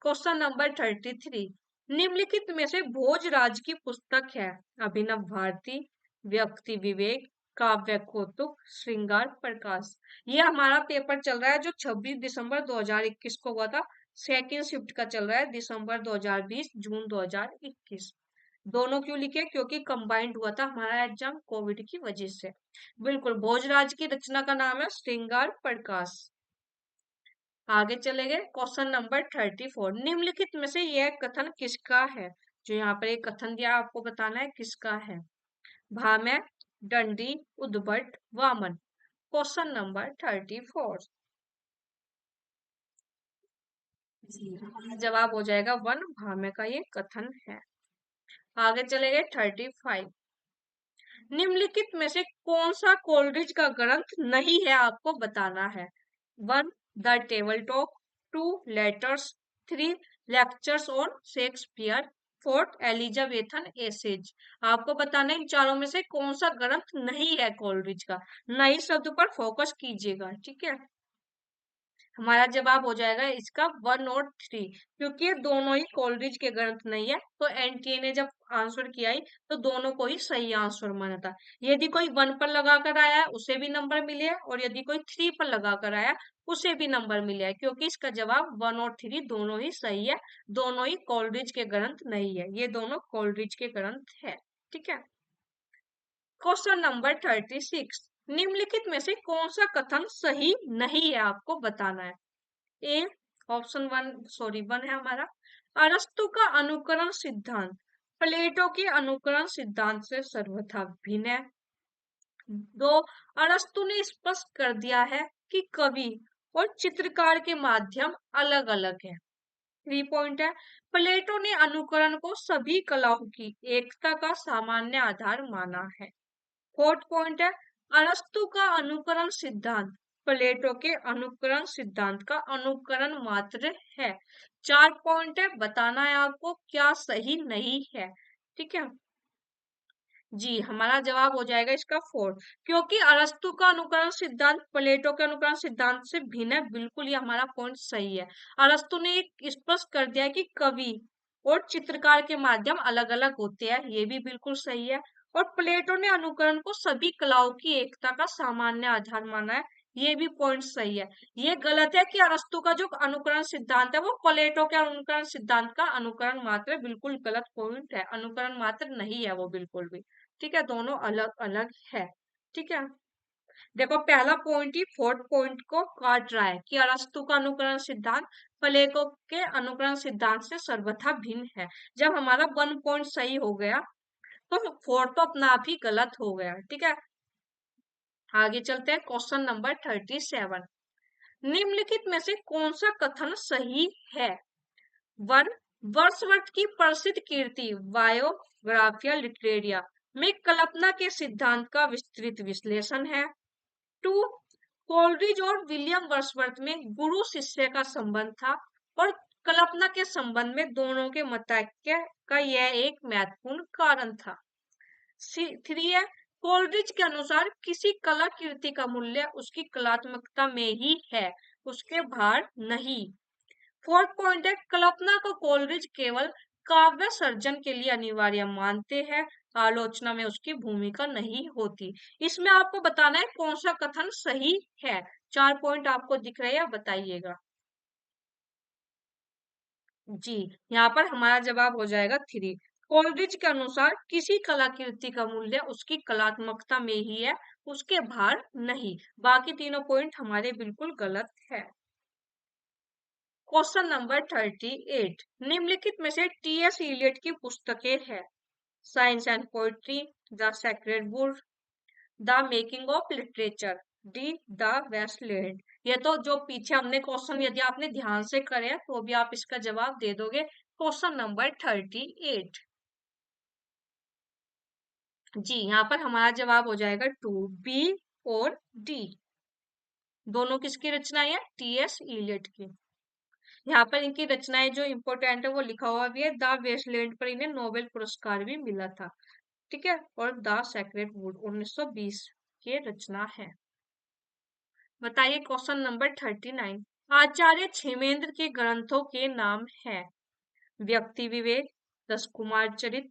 Question number 33। निम्नलिखित में से भोजराज की पुस्तक है? अभिनव भारती, व्यक्ति विवेक, काव्य कौतुक, श्रृंगार प्रकाश। ये हमारा पेपर चल रहा है जो 26 दिसंबर 2021 को हुआ था। सेकेंड शिफ्ट का चल रहा है, दिसंबर 2020 जून 2021। दोनों क्यों लिखे? क्योंकि कंबाइंड हुआ था हमारा एग्जाम कोविड की वजह से। बिल्कुल, भोजराज की रचना का नाम है श्रृंगार प्रकाश। आगे चले गए क्वेश्चन नंबर 34। निम्नलिखित में से यह कथन किसका है? जो यहाँ पर एक कथन दिया आपको बताना है किसका है। भामह, दंडी, उद्भट, वामन। Question number 34। जी, जवाब हो जाएगा वन, भामह का ये कथन है। आगे चले गए 35। निम्नलिखित में से कौन सा कोलरिज का ग्रंथ नहीं है? आपको बताना है। One, the table talk. Two, letters. Three, lectures on Shakespeare. Fourth, Elizabethan essays. आपको बताना है इन चारों में से कौन सा ग्रंथ नहीं है कोलरिज का। नई शब्द पर फोकस कीजिएगा, ठीक है। हमारा जवाब हो जाएगा इसका वन और थ्री, क्योंकि ये दोनों ही कोलरिज के ग्रंथ नहीं है। तो एनटीए ने जब आंसर किया ही तो दोनों को ही सही आंसर माना था। यदि कोई वन पर लगा कर आया है उसे भी नंबर मिले हैं, और यदि कोई थ्री पर लगा कर आया उसे भी नंबर मिले हैं, क्योंकि इसका जवाब वन और थ्री दोनों ही सही है। दोनों ही कोलरिज के ग्रंथ नहीं है, ये दोनों कोलरिज के ग्रंथ है। ठीक है, क्वेश्चन नंबर 36। निम्नलिखित में से कौन सा कथन सही नहीं है? आपको बताना है। ए, ऑप्शन वन, सॉरी वन है हमारा, अरस्तु का अनुकरण सिद्धांत प्लेटो के अनुकरण सिद्धांत से सर्वथा भिन्न है। दो, अरस्तु ने स्पष्ट कर दिया है कि कवि और चित्रकार के माध्यम अलग अलग है। थ्री पॉइंट है, प्लेटो ने अनुकरण को सभी कलाओं की एकता का सामान्य आधार माना है। फोर्थ पॉइंट है, अरस्तु का अनुकरण सिद्धांत प्लेटो के अनुकरण सिद्धांत का अनुकरण मात्र है। 4 पॉइंट है, बताना है आपको क्या सही नहीं है। ठीक है जी, हमारा जवाब हो जाएगा इसका 4, क्योंकि अरस्तु का अनुकरण सिद्धांत प्लेटो के अनुकरण सिद्धांत से भिन्न है। बिल्कुल ये हमारा पॉइंट सही है। अरस्तु ने एक स्पष्ट कर दिया कि कवि और चित्रकार के माध्यम अलग अलग होते हैं, ये भी बिल्कुल सही है। और प्लेटो ने अनुकरण को सभी कलाओं की एकता का सामान्य आधार माना है, ये भी पॉइंट सही है। ये गलत है कि अरस्तु का जो अनुकरण सिद्धांत है वो प्लेटो के अनुकरण सिद्धांत का अनुकरण मात्र है, बिल्कुल गलत पॉइंट है, अनुकरण मात्र नहीं है वो बिल्कुल भी। ठीक है, दोनों अलग अलग है। ठीक है, देखो पहला पॉइंट ही फोर्थ पॉइंट को काट रहा है कि अरस्तु का अनुकरण सिद्धांत प्लेटो के अनुकरण सिद्धांत से सर्वथा भिन्न है। जब हमारा 1 पॉइंट सही हो गया तो फोर्थ तो अपना आप ही गलत हो गया। ठीक है, आगे चलते हैं क्वेश्चन नंबर 37। निम्नलिखित में से कौन सा कथन सही है? 1, वर्ड्सवर्थ की प्रसिद्ध कृति बायोग्राफिया लिटरेरिया में कल्पना के सिद्धांत का विस्तृत विश्लेषण है। 2, कोलरिज और विलियम वर्ड्सवर्थ में गुरु शिष्य का संबंध था और कल्पना के संबंध में दोनों के मतैक्य का यह एक महत्वपूर्ण कारण था। 3 है, कोलरिज के अनुसार किसी कलाकृति का मूल्य उसकी कलात्मकता में ही है, उसके बाहर नहीं। 4th पॉइंट है, कल्पना को कोलरिज केवल काव्य सर्जन के लिए अनिवार्य मानते हैं, आलोचना में उसकी भूमिका नहीं होती। इसमें आपको बताना है कौन सा कथन सही है। 4 पॉइंट आपको दिख रहे हैं, बताइएगा। जी, यहाँ पर हमारा जवाब हो जाएगा 3। कोलरिज के अनुसार किसी कलाकृति का मूल्य उसकी कलात्मकता में ही है, उसके बाहर नहीं। बाकी तीनों पॉइंट हमारे बिल्कुल गलत है। Question number 38। निम्नलिखित में से टी.एस. इलियट की पुस्तकें हैं? Science and poetry, the sacred book, the making of literature, D the wasteland. ये तो जो पीछे हमने क्वेश्चन यदि आपने ध्यान से करे तो भी आप इसका जवाब दे दोगे। Question number 38। जी, यहाँ पर हमारा जवाब हो जाएगा 2, बी और डी। दोनों किसकी रचनाएं है? टी.एस. इलियट की। यहाँ पर इनकी रचनाएं जो इम्पोर्टेंट है वो लिखा हुआ भी है। द वेस्टलैंड पर इन्हें नोबेल पुरस्कार भी मिला था। ठीक है, और द सेक्रेड वुड 1920 की रचना है। बताइए क्वेश्चन नंबर 39। आचार्य क्षेमेंद्र के ग्रंथों के नाम है? व्यक्ति विवेक, रसकुमार चरित,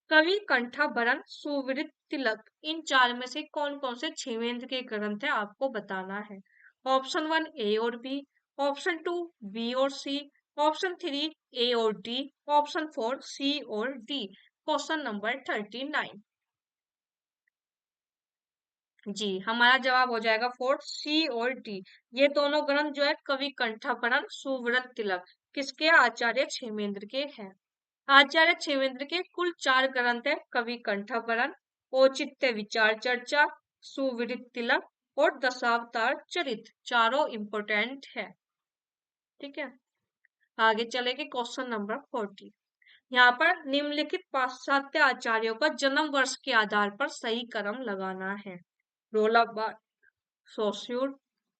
कवि कंठाभरण, सुवृत तिलक। इन 4 में से कौन कौन से क्षेमेंद्र के ग्रंथ है आपको बताना है। ऑप्शन 1 ए और बी, ऑप्शन 2 बी और सी, ऑप्शन 3 ए और डी, ऑप्शन 4 सी और डी। Question number 39। जी, हमारा जवाब हो जाएगा 4 सी और डी। ये दोनों ग्रंथ जो है कवि कंठाभरण, सुवृत तिलक किसके? आचार्य क्षेमेंद्र के हैं। आचार्य क्षेमेंद्र के कुल 4 ग्रंथ है। कवि कंठाभरण, औचित्य विचार चर्चा, सुविदित तिलक और दशावतार चरित। चारों इंपोर्टेंट है। ठीक है, आगे चलेंगे क्वेश्चन नंबर 40। यहाँ पर निम्नलिखित पाश्चात्य आचार्यों का जन्म वर्ष के आधार पर सही क्रम लगाना है। रोलाबार्ट, सोस्यूर,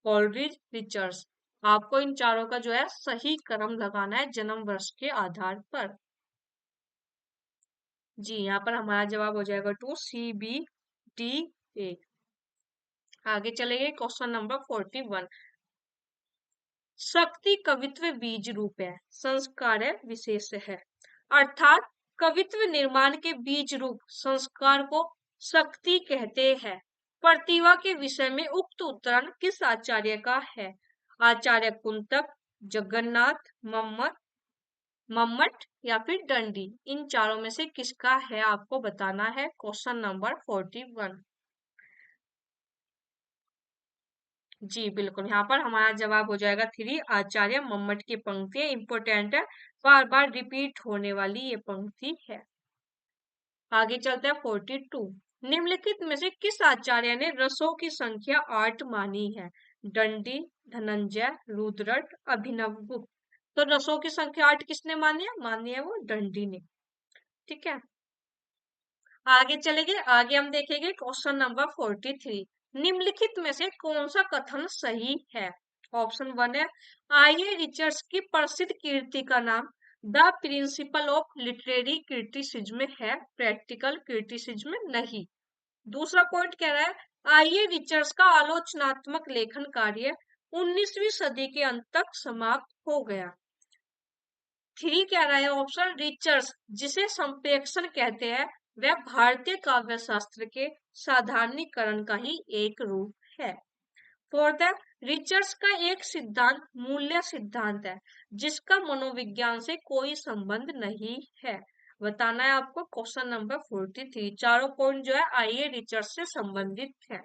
कोलरिज, रिचर्ड्स। आपको इन चारों का जो है सही क्रम लगाना है जन्म वर्ष के आधार पर। जी, यहाँ पर हमारा जवाब हो जाएगा 2 सी बी डी ए। आगे चलेंगे क्वेश्चन नंबर 41। शक्ति कवित्व बीज रूप है, संस्कार है, विशेष है। अर्थात कवित्व निर्माण के बीज रूप संस्कार को शक्ति कहते हैं। प्रतिभा के विषय में उक्त उद्धरण किस आचार्य का है? आचार्य कुंतक, जगन्नाथ, मम्मट या फिर डंडी। इन चारों में से किसका है आपको बताना है। Question number 41। जी बिल्कुल, यहाँ पर हमारा जवाब हो जाएगा 3 आचार्य मम्मट की पंक्ति इंपोर्टेंट है, बार बार रिपीट होने वाली ये पंक्ति है। आगे चलते हैं 42। निम्नलिखित में से किस आचार्य ने रसों की संख्या 8 मानी है? दंडी, धनंजय, रुद्रट, अभिनवगुप्त। तो रसों की संख्या 8 किसने मानी है वो दंडी ने। ठीक है, आगे चलेंगे। आगे हम देखेंगे क्वेश्चन नंबर 43। निम्नलिखित में से कौन सा कथन सही है? ऑप्शन 1 है आई.ए. रिचर्ड्स की प्रसिद्ध कीर्ति का नाम the principle of literary criticism है, प्रैक्टिकल क्रिटिसिज्म नहीं। दूसरा पॉइंट कह रहा है आई.ए. रिचर्ड्स का आलोचनात्मक लेखन कार्य 19वीं सदी के अंत तक समाप्त हो गया। 3 कह रहा है ऑप्शन रिचर्ड्स जिसे संप्रेक्षण कहते हैं वह भारतीय काव्य शास्त्र के साधारणीकरण का ही एक रूप है। फोर्थ है रिचर्ड्स का एक सिद्धांत मूल्य सिद्धांत है जिसका मनोविज्ञान से कोई संबंध नहीं है। बताना है आपको क्वेश्चन नंबर 43। चारों पॉइंट जो है आई.ए. रिचर्ड्स से संबंधित है।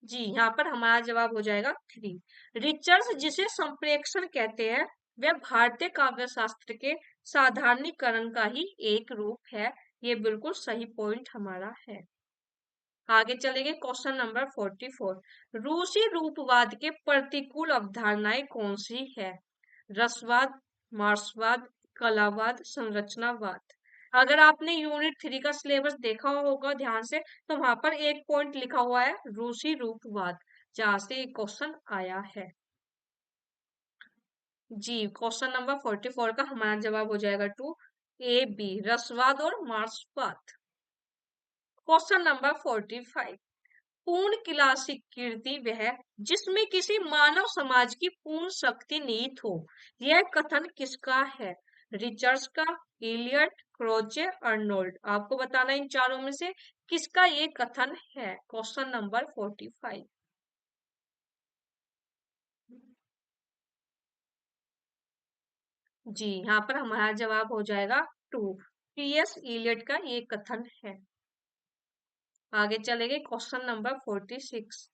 जी यहाँ पर हमारा जवाब हो जाएगा 3। रिचर्ड्स जिसे संप्रेक्षण कहते हैं वह भारतीय काव्य शास्त्र के साधारणीकरण का ही एक रूप है। ये बिल्कुल सही पॉइंट हमारा है। आगे चलेंगे क्वेश्चन नंबर 44। रूसी रूपवाद के प्रतिकूल अवधारणाएं कौन सी है? रसवाद, मार्क्सवाद, कलावाद, संरचनावाद। अगर आपने यूनिट 3 का सिलेबस देखा होगा ध्यान से तो वहां पर एक पॉइंट लिखा हुआ है रूसी रूपवाद, जहां से ये क्वेश्चन आया है। जी क्वेश्चन नंबर 44 का हमारा जवाब हो जाएगा 2 ए बी, रसवाद और मार्क्सवाद। Question number 45। पूर्ण क्लासिक कीर्ति वह जिसमें किसी मानव समाज की पूर्ण शक्ति निहित हो, यह कथन किसका है? रिचर्ड्स का, इलियट, क्रोचे, अर्नोल्ड। आपको बताना इन चारों में से किसका ये कथन है। Question number 45। जी यहाँ पर हमारा जवाब हो जाएगा 2 टी.एस. इलियट का ये कथन है। आगे चलेंगे क्वेश्चन नंबर 46।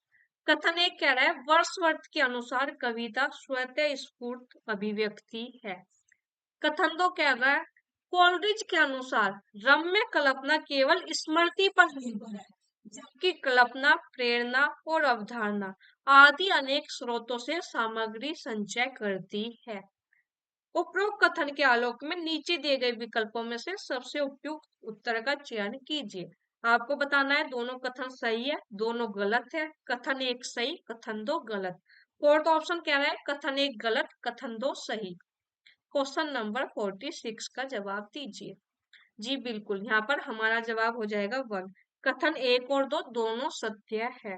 कथन एक कह रहा है वर्ड्सवर्थ के अनुसार कविता स्वतः स्फूर्त अभिव्यक्ति है। कथन दो कह रहा है कोलरिज के अनुसार रम्य कल्पना केवल स्मृति पर निर्भर है जबकि कल्पना प्रेरणा और अवधारणा आदि अनेक स्रोतों से सामग्री संचय करती है। उपरोक्त कथन के आलोक में नीचे दिए गए विकल्पों में से सबसे उपयुक्त उत्तर का चयन कीजिए। आपको बताना है दोनों कथन सही है, दोनों गलत है। कथन एक सही, कथन दो गलत। फोर्थ ऑप्शन कह रहा है कथन एक गलत, कथन दो सही। क्वेश्चन नंबर 46 का जवाब दीजिए। जी बिल्कुल, यहाँ पर हमारा जवाब हो जाएगा 1। कथन एक और दो दोनों सत्य है।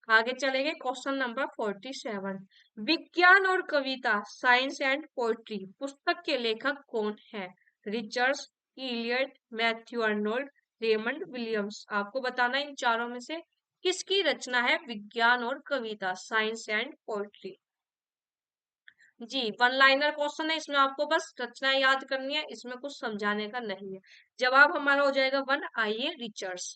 आगे चलेंगे क्वेश्चन नंबर 47। विज्ञान और कविता साइंस एंड पोएट्री पुस्तक के लेखक कौन है? Richards, Eliot, Matthew Arnold, Raymond Williams. आपको बताना इन चारों में से किसकी रचना है विज्ञान और कविता साइंस एंड पोएट्री। जी 1 लाइनर क्वेश्चन है, इसमें आपको बस रचना याद करनी है, इसमें कुछ समझाने का नहीं है। जवाब हमारा हो जाएगा 1 आई.ए. रिचर्ड्स।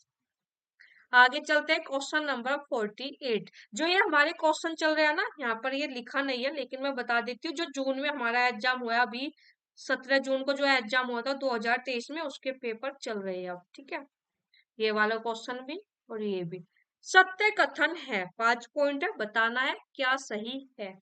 आगे चलते हैं क्वेश्चन नंबर 48। जो ये हमारे क्वेश्चन चल रहे हैं ना, यहाँ पर ये लिखा नहीं है लेकिन मैं बता देती हूँ। जो जून में हमारा एग्जाम हुआ अभी 17 जून को जो एग्जाम हुआ था 2023 में, उसके पेपर चल रहे हैं अब। ठीक है, ये वाला क्वेश्चन भी और ये भी। सत्य कथन है, 5 पॉइंट है, बताना है क्या सही है।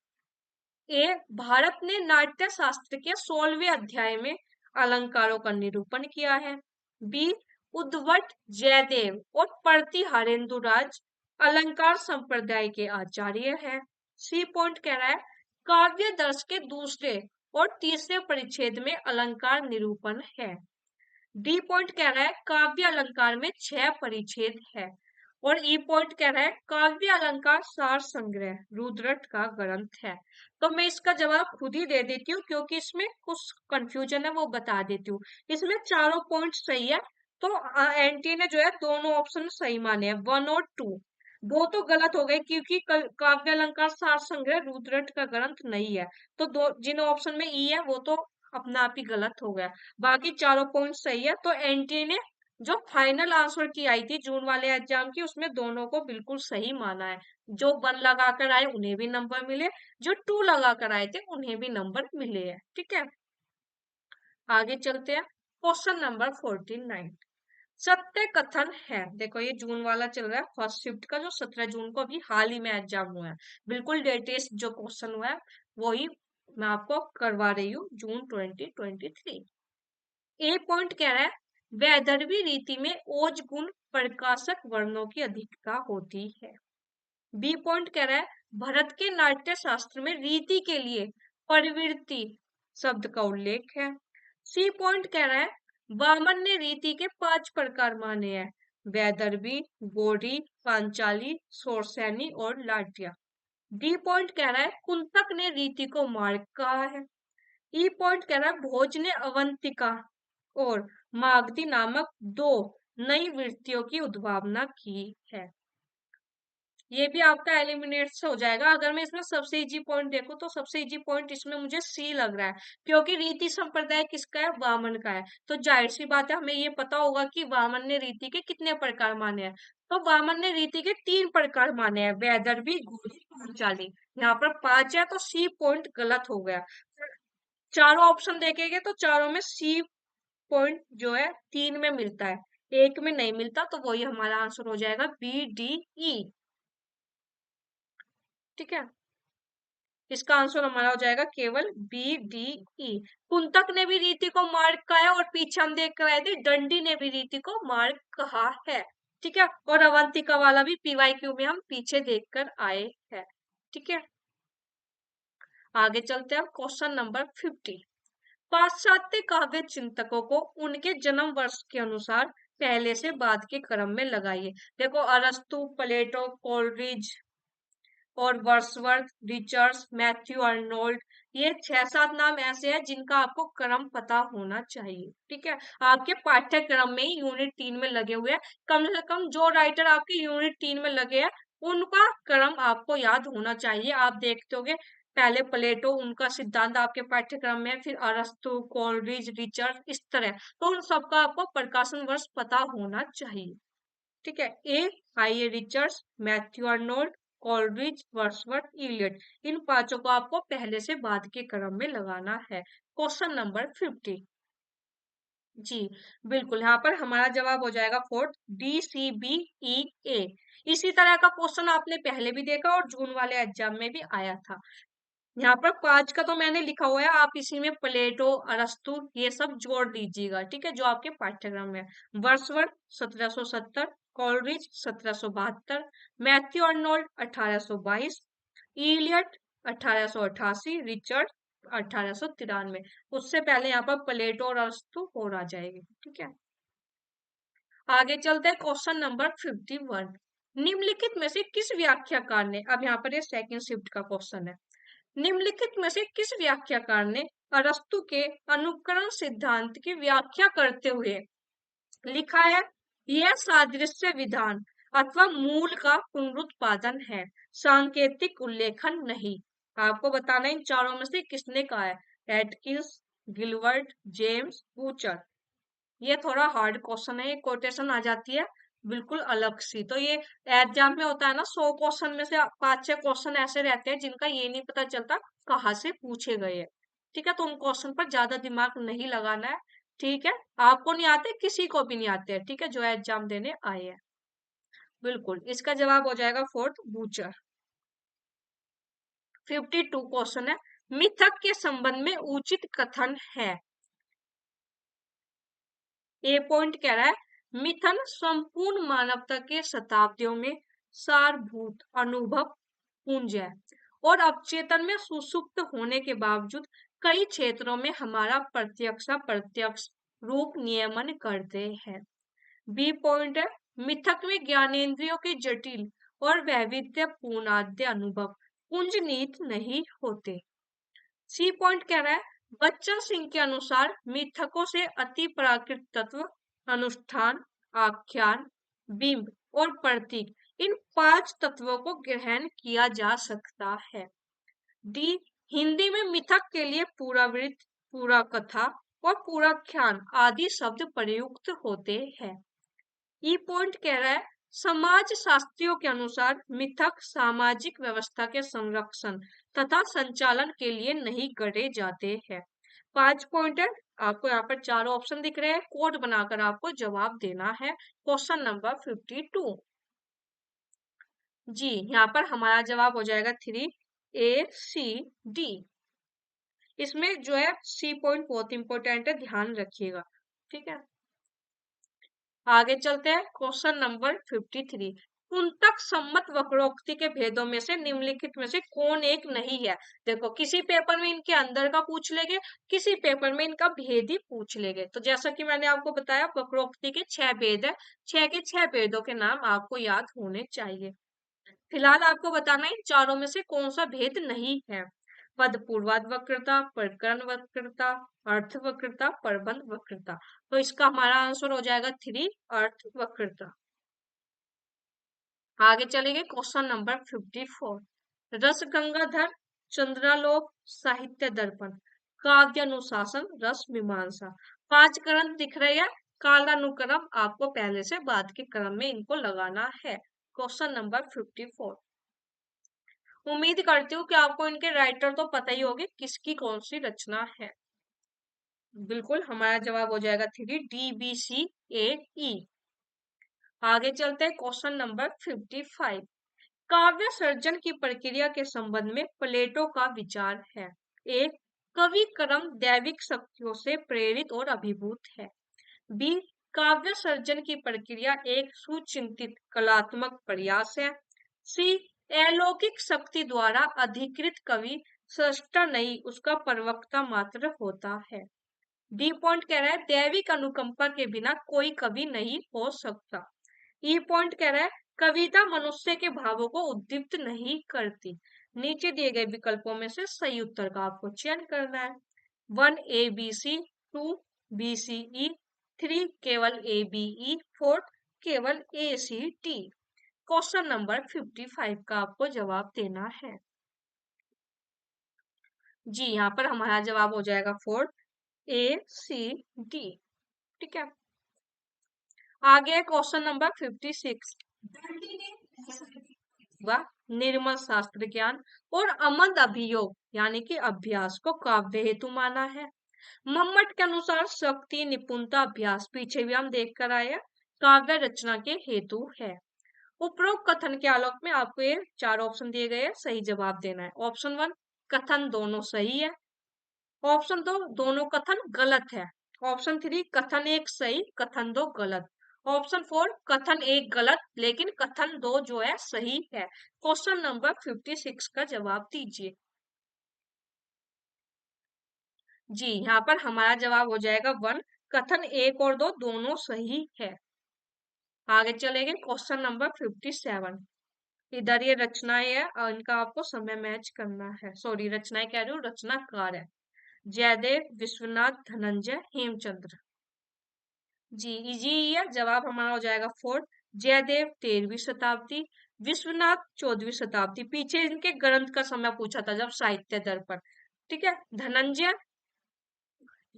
ए भारत ने नाट्य शास्त्र के 16वें अध्याय में अलंकारों का निरूपण किया है। बी उद्भट, जयदेव और प्रतिहारेंद्रराज अलंकार संप्रदाय के आचार्य है। सी पॉइंट कह रहा है काव्य दर्श के दूसरे और तीसरे परिच्छेद में अलंकार निरूपण है। डी पॉइंट कह रहा है काव्य अलंकार में 6 परिच्छेद है। और ई पॉइंट कह रहा है काव्य अलंकार सार संग्रह रुद्रट का ग्रंथ है। तो मैं इसका जवाब खुद ही दे देती हूँ क्योंकि इसमें कुछ कंफ्यूजन है, वो बता देती हूँ। इसमें चारों पॉइंट सही है, तो एनटी ने जो है दोनों ऑप्शन सही माने हैं 1 और 2। दो तो गलत हो गए क्योंकि काव्य अलंकार सार संग्रह रुद्रट का ग्रंथ नहीं है। तो दो जिन ऑप्शन में ई है वो तो अपना आप ही गलत हो गया, बाकी चारों पॉइंट सही है। तो एनटी ने जो फाइनल आंसर की आई थी जून वाले एग्जाम की, उसमें दोनों को बिल्कुल सही माना है। जो 1 लगा कर आए उन्हें भी नंबर मिले, जो 2 लगा कर आए थे उन्हें भी नंबर मिले हैं। ठीक है, आगे चलते हैं क्वेश्चन नंबर 49। सत्य कथन है, देखो ये जून वाला चल रहा है फर्स्ट शिफ्ट का, जो 17 जून को अभी हाल ही में एग्जाम हुआ है। बिल्कुल लेटेस्ट जो क्वेश्चन हुआ है वही मैं आपको करवा रही हूँ, जून 2023। ए पॉइंट कह रहा है वैदर्भी रीति में ओज गुण प्रकाशक वर्णों की अधिकता होती है। बी पॉइंट कह रहा है भरत के नाट्य शास्त्र में रीति के लिए प्रवृत्ति शब्द का उल्लेख है। सी पॉइंट कह रहा है वामन ने रीति के 5 प्रकार माने हैं, वैदर्भी, गौड़ी, पांचाली, शौरसैनी और लाटिया। डी पॉइंट कह रहा है कुंतक ने रीति को मार्ग कहा है। ई पॉइंट कह रहा है भोज ने अवंतिका और मागधी नामक 2 नई वृत्तियों की उद्भावना की है। ये भी आपका एलिमिनेट से हो जाएगा। अगर मैं इसमें सबसे इजी पॉइंट देखूं तो सबसे इजी पॉइंट इसमें मुझे सी लग रहा है, क्योंकि रीति संप्रदाय किसका है, वामन का है। तो जाहिर सी बात है हमें ये पता होगा कि वामन ने रीति के कितने प्रकार माने हैं। तो वामन ने रीति के 3 प्रकार माने हैं, वैदर्भी, गौड़ी, पांचाली। यहाँ पर 5 है तो सी पॉइंट गलत हो गया। चारों ऑप्शन देखेंगे तो चारों में सी पॉइंट जो है 3 में मिलता है, एक में नहीं मिलता, तो वही हमारा आंसर हो जाएगा बी डी ई। ठीक है, इसका आंसर हमारा हो जाएगा केवल बी डी ई। कुंतक ने भी रीति को मार्ग कहा है और पीछे हम देख कर आए थे दंडी ने भी रीति को मार्ग कहा है। ठीक है, और अवंतिका वाला भी पीवाईक्यू में हम पीछे देख कर आए हैं। ठीक है, आगे चलते हैं क्वेश्चन नंबर 50। पाश्चात्य काव्य चिंतकों को उनके जन्म वर्ष के अनुसार पहले से बाद के क्रम में लगाइए। देखो अरस्तु, प्लेटो, कोलरिज और वर्ड्सवर्थ, रिचर्ड्स, मैथ्यू अर्नोल्ड, ये 6-7 नाम ऐसे हैं जिनका आपको क्रम पता होना चाहिए। ठीक है, आपके पाठ्यक्रम में यूनिट 3 में लगे हुए हैं। कम से कम जो राइटर आपके यूनिट 3 में लगे हैं उनका क्रम आपको याद होना चाहिए। आप देखते होगे पहले प्लेटो, उनका सिद्धांत आपके पाठ्यक्रम में, फिर अरस्तु, कोलरिज, रिचर्ड, इस तरह। तो उन सबका आपको प्रकाशन वर्ष पता होना चाहिए। ठीक है, A I A Richards, Matthew Arnold, Coleridge, Wordsworth, Eliot, इन 5 को आपको पहले से बाद के क्रम में लगाना है। Question number 50। जी बिल्कुल, यहाँ पर हमारा जवाब हो जाएगा fourth, D C B E A. इसी तरह का क्वेश्चन आपने पहले भी देखा और जून वाले एग्जाम में भी आया था। यहाँ पर 5 का तो मैंने लिखा हुआ है, आप इसी में प्लेटो, अरस्तु ये सब जोड़ दीजिएगा। ठीक है, जो आपके पाठ्यक्रम में। Wordsworth 1770, Coleridge 1772, Matthew Arnold 1822, Eliot 1888, Richard 1893। उससे पहले यहाँ पर प्लेटो और अरस्तु और आ जाएगी। ठीक है, आगे चलते हैं क्वेश्चन नंबर 51। निम्नलिखित में से किस व्याख्याकार ने, अब यहाँ पर ये सेकंड शिफ्ट का क्वेश्चन है, निम्नलिखित में से किस व्याख्याकार ने अरस्तु के अनुकरण सिद्धांत की व्याख्या करते हुए लिखा है यह सादृश्य विधान अथवा मूल का पुनरुत्पादन है, सांकेतिक उल्लेखन नहीं। आपको बताना इन चारों में से किसने कहा है, एटकिंस, गिलवर्ट, जेम्स, बूचर। ये थोड़ा हार्ड क्वेश्चन है, ये कोटेशन आ जाती है बिल्कुल अलग सी। तो ये एग्जाम में होता है ना, 100 क्वेश्चन में से 5-6 क्वेश्चन ऐसे रहते हैं जिनका ये नहीं पता चलता कहाँ से पूछे गए हैं। ठीक है, तो उन क्वेश्चन पर ज्यादा दिमाग नहीं लगाना है। ठीक है, आपको नहीं आते, किसी को भी नहीं आते हैं। ठीक है, जो एग्जाम देने आए हैं। बिल्कुल, इसका जवाब हो जाएगा फोर्थ, बूचर। 52 क्वेश्चन है, मिथक के संबंध में उचित कथन है। ए पॉइंट कह रहा है मिथन संपूर्ण मानवता के शताब्दियों में सारभूत अनुभव पुंज है और अवचेतन में सुसुप्त होने के बावजूद कई क्षेत्रों में हमारा प्रत्यक्ष अप्रत्यक्ष रूप नियमन करते हैं। बी पॉइंट है मिथक में ज्ञानेंद्रियों के जटिल और वैविध्यपूर्ण आद्य अनुभव पुंजनीत नहीं होते। सी पॉइंट कह रहा है बच्चन सिंह के अनुसार मिथकों से अति प्राकृत तत्व, अनुष्ठान, आख्यान, बिंब और प्रतीक, इन 5 तत्वों को ग्रहण किया जा सकता है। डी हिंदी में मिथक के लिए पूरा वृत्त, पूरा कथा और पूराख्यान आदि शब्द प्रयुक्त होते हैं। ई पॉइंट कह रहा है समाज शास्त्रियों के अनुसार मिथक सामाजिक व्यवस्था के संरक्षण तथा संचालन के लिए नहीं गढ़े जाते हैं। 5 पॉइंट है, आपको यहाँ पर चारों ऑप्शन दिख रहे हैं, कोड बनाकर आपको जवाब देना है। Question number 52। जी यहाँ पर हमारा जवाब हो जाएगा 3 ए सी डी। इसमें जो है सी पॉइंट बहुत इंपॉर्टेंट है, ध्यान रखिएगा। ठीक है, आगे चलते हैं क्वेश्चन नंबर 53। कुंतक सम्मत वक्रोक्ति के भेदों में से निम्नलिखित में से कौन एक नहीं है। देखो किसी पेपर में इनके अंदर का पूछ लेंगे, किसी पेपर में इनका भेद ही पूछ लेंगे। तो जैसा कि मैंने आपको बताया वक्रोक्ति के 6 भेद है, 6 के 6 भेदों के नाम आपको याद होने चाहिए। फिलहाल आपको बताना है इन चारों में से कौन सा भेद नहीं है। पद पूर्वाध वक्रता, प्रकरण वक्रता, अर्थ वक्रता, प्रबंध वक्रता। तो इसका हमारा आंसर हो जाएगा 3, अर्थ वक्रता। आगे चलेंगे क्वेश्चन नंबर 54। रस गंगाधर, चंद्रालोक, साहित्य दर्पण, काव्य अनुशासन, रस मीमांसा। 5 क्रम दिख रहे हैं, कालानुक्रम आपको पहले से बाद के क्रम में इनको लगाना है। Question number 54। उम्मीद करती हूँ कि आपको इनके राइटर तो पता ही होगी किसकी कौन सी रचना है। बिल्कुल हमारा जवाब हो जाएगा 3, DBCAE। आगे चलते हैं क्वेश्चन नंबर 55। काव्य सर्जन की प्रक्रिया के संबंध में प्लेटो का विचार है। एक, कवि क्रम दैविक शक्तियों से प्रेरित और अभिभूत है। बी, काव्य सर्जन की प्रक्रिया एक सुचिंतित कलात्मक प्रयास है। सी, अलौकिक शक्ति द्वारा अधिकृत कवि सृष्टा नहीं उसका प्रवक्ता मात्र होता है। डी पॉइंट कह रहा है दैविक अनुकंपा के बिना कोई कवि नहीं हो सकता। ई पॉइंट कह रहा है कविता मनुष्य के भावों को उद्दीप्त नहीं करती। नीचे दिए गए विकल्पों में से सही उत्तर का आपको चयन करना है। 1 ABC, 2 BCE, 3 केवल ABE, 4 केवल ACT। क्वेश्चन नंबर 55 का आपको जवाब देना है। जी यहाँ पर हमारा जवाब हो जाएगा 4, ACD। ठीक है, आगे क्वेश्चन नंबर 56। वह निर्मल शास्त्र ज्ञान और अमंद अभियोग यानी कि अभ्यास को काव्य हेतु माना है। मम्मट के अनुसार शक्ति निपुणता अभ्यास पीछे भी हम देख कर आए हैं काव्य रचना के हेतु है। उपरोक्त कथन के आलोक में आपको ये 4 ऑप्शन दिए गए हैं, सही जवाब देना है। ऑप्शन 1 कथन दोनों सही है। ऑप्शन 2 दोनों कथन गलत है। ऑप्शन 3 कथन 1 सही कथन 2 गलत। ऑप्शन 4 कथन 1 गलत लेकिन कथन 2 जो है सही है। क्वेश्चन नंबर 56 का जवाब दीजिए। जी यहाँ पर हमारा जवाब हो जाएगा 1, कथन 1 और 2 दोनों सही है। आगे चलेंगे क्वेश्चन नंबर 57। इधर ये रचनाएं है और इनका आपको समय मैच करना है। सॉरी रचनाएं कह रही हूँ, रचनाकार है। जयदेव, विश्वनाथ, धनंजय, हेमचंद्र। जी इजी है, जवाब हमारा हो जाएगा 4। जयदेव 13वीं शताब्दी, विश्वनाथ 14वीं शताब्दी। पीछे इनके ग्रंथ का समय पूछा था जब साहित्य दर्पण। ठीक है, धनंजय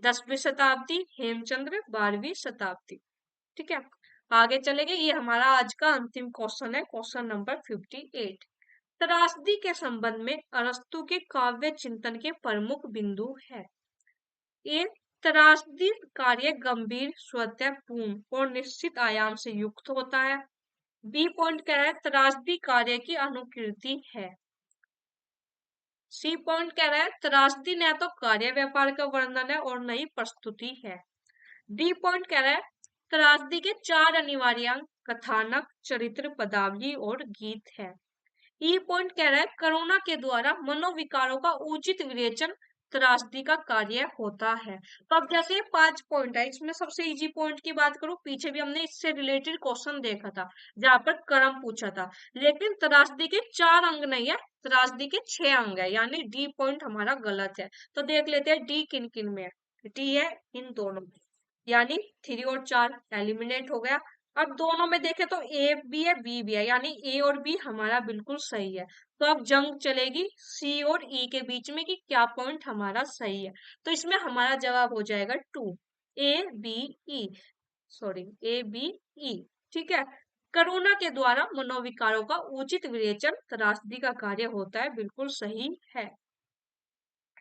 10वीं शताब्दी, हेमचंद्र 12वीं शताब्दी। ठीक है, आगे चलेंगे। ये हमारा आज का अंतिम क्वेश्चन है, क्वेश्चन नंबर 58। त्रासदी के संबंध में अरस्तु के काव्य चिंतन के प्रमुख बिंदु है। ए, त्रासदी कार्य गंभीर, स्वतःपूर्ण और निश्चित आयाम से युक्त होता है। बी पॉइंट कह रहा है त्रासदी कार्य की अनुकृति है। सी पॉइंट कह रहा है त्रासदी न तो कार्य व्यापार का वर्णन है और न ही प्रस्तुति है। डी पॉइंट कह रहा है त्रासदी के 4 अनिवार्य अंग कथानक, चरित्र, पदावली और गीत है। ई पॉइंट कह रहा है करुणा के द्वारा मनोविकारों का उचित विवेचन त्रासदी का कार्य होता है। तो अब जैसे 5 पॉइंट है, इसमें सबसे इजी पॉइंट की बात करूं, पीछे भी हमने इससे रिलेटेड क्वेश्चन देखा था जहां पर क्रम पूछा था, लेकिन त्रासदी के 4 अंग नहीं है, त्रासदी के 6 अंग है, यानी डी पॉइंट हमारा गलत है। तो देख लेते हैं डी किन किन में है। डी है इन दोनों में, यानी 3 और 4 एलिमिनेट हो गया। अब दोनों में देखें तो ए भी है बी भी है, यानी ए और बी हमारा बिल्कुल सही है। तो अब जंग चलेगी सी और ई के बीच में कि क्या पॉइंट हमारा सही है। तो इसमें हमारा जवाब हो जाएगा 2, ABE। Sorry ABE। ठीक है, करुणा के द्वारा मनोविकारों का उचित विवेचन त्रासदी का कार्य होता है, बिल्कुल सही है।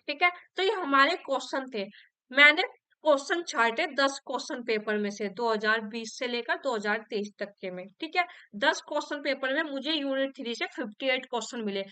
ठीक है, तो ये हमारे क्वेश्चन थे। मैंने क्वेश्चन छांटे 10 क्वेश्चन पेपर में से 2020 से लेकर 2023 तक के में। ठीक है, 10 क्वेश्चन पेपर में मुझे यूनिट 3 से 58 क्वेश्चन मिले।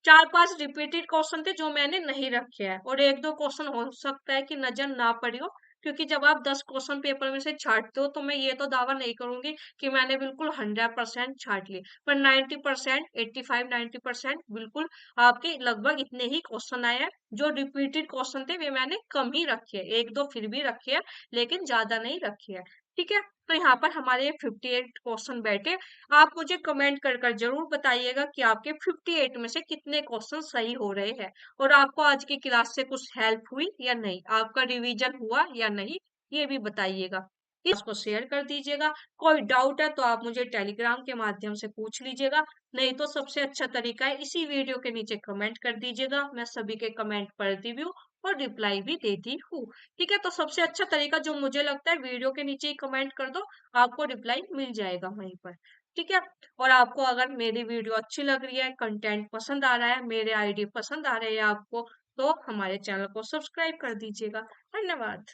4-5 रिपीटेड क्वेश्चन थे जो मैंने नहीं रखे हैं और 1-2 क्वेश्चन हो सकता है कि नजर ना पड़ी हो। क्योंकि जब आप 10 क्वेश्चन पेपर में से छांटते हो तो मैं ये तो दावा नहीं करूंगी कि मैंने बिल्कुल 100% छांट ली, पर 90%, 85-90% बिल्कुल आपके लगभग इतने ही क्वेश्चन आए हैं। जो रिपीटेड क्वेश्चन थे वे मैंने कम ही रखे हैं, एक दो फिर भी रखे हैं, लेकिन ज्यादा नहीं रखे हैं। ठीक है, तो यहाँ पर हमारे 58 क्वेश्चन बैठे। आप मुझे कमेंट कर कर जरूर बताइएगा कि आपके 58 में से कितने क्वेश्चन सही हो रहे हैं, और आपको आज की क्लास से कुछ हेल्प हुई या नहीं, आपका रिवीजन हुआ या नहीं, ये भी बताइएगा। इसको शेयर कर दीजिएगा। कोई डाउट है तो आप मुझे टेलीग्राम के माध्यम से पूछ लीजिएगा, नहीं तो सबसे अच्छा तरीका है इसी वीडियो के नीचे कमेंट कर दीजिएगा। मैं सभी के कमेंट पढ़ती भी हूँ और रिप्लाई भी देती हूँ। ठीक है, तो सबसे अच्छा तरीका जो मुझे लगता है, वीडियो के नीचे ही कमेंट कर दो, आपको रिप्लाई मिल जाएगा वहीं पर। ठीक है, और आपको अगर मेरी वीडियो अच्छी लग रही है, कंटेंट पसंद आ रहा है, मेरे आइडिया पसंद आ रहे हैं आपको, तो हमारे चैनल को सब्सक्राइब कर दीजिएगा। धन्यवाद।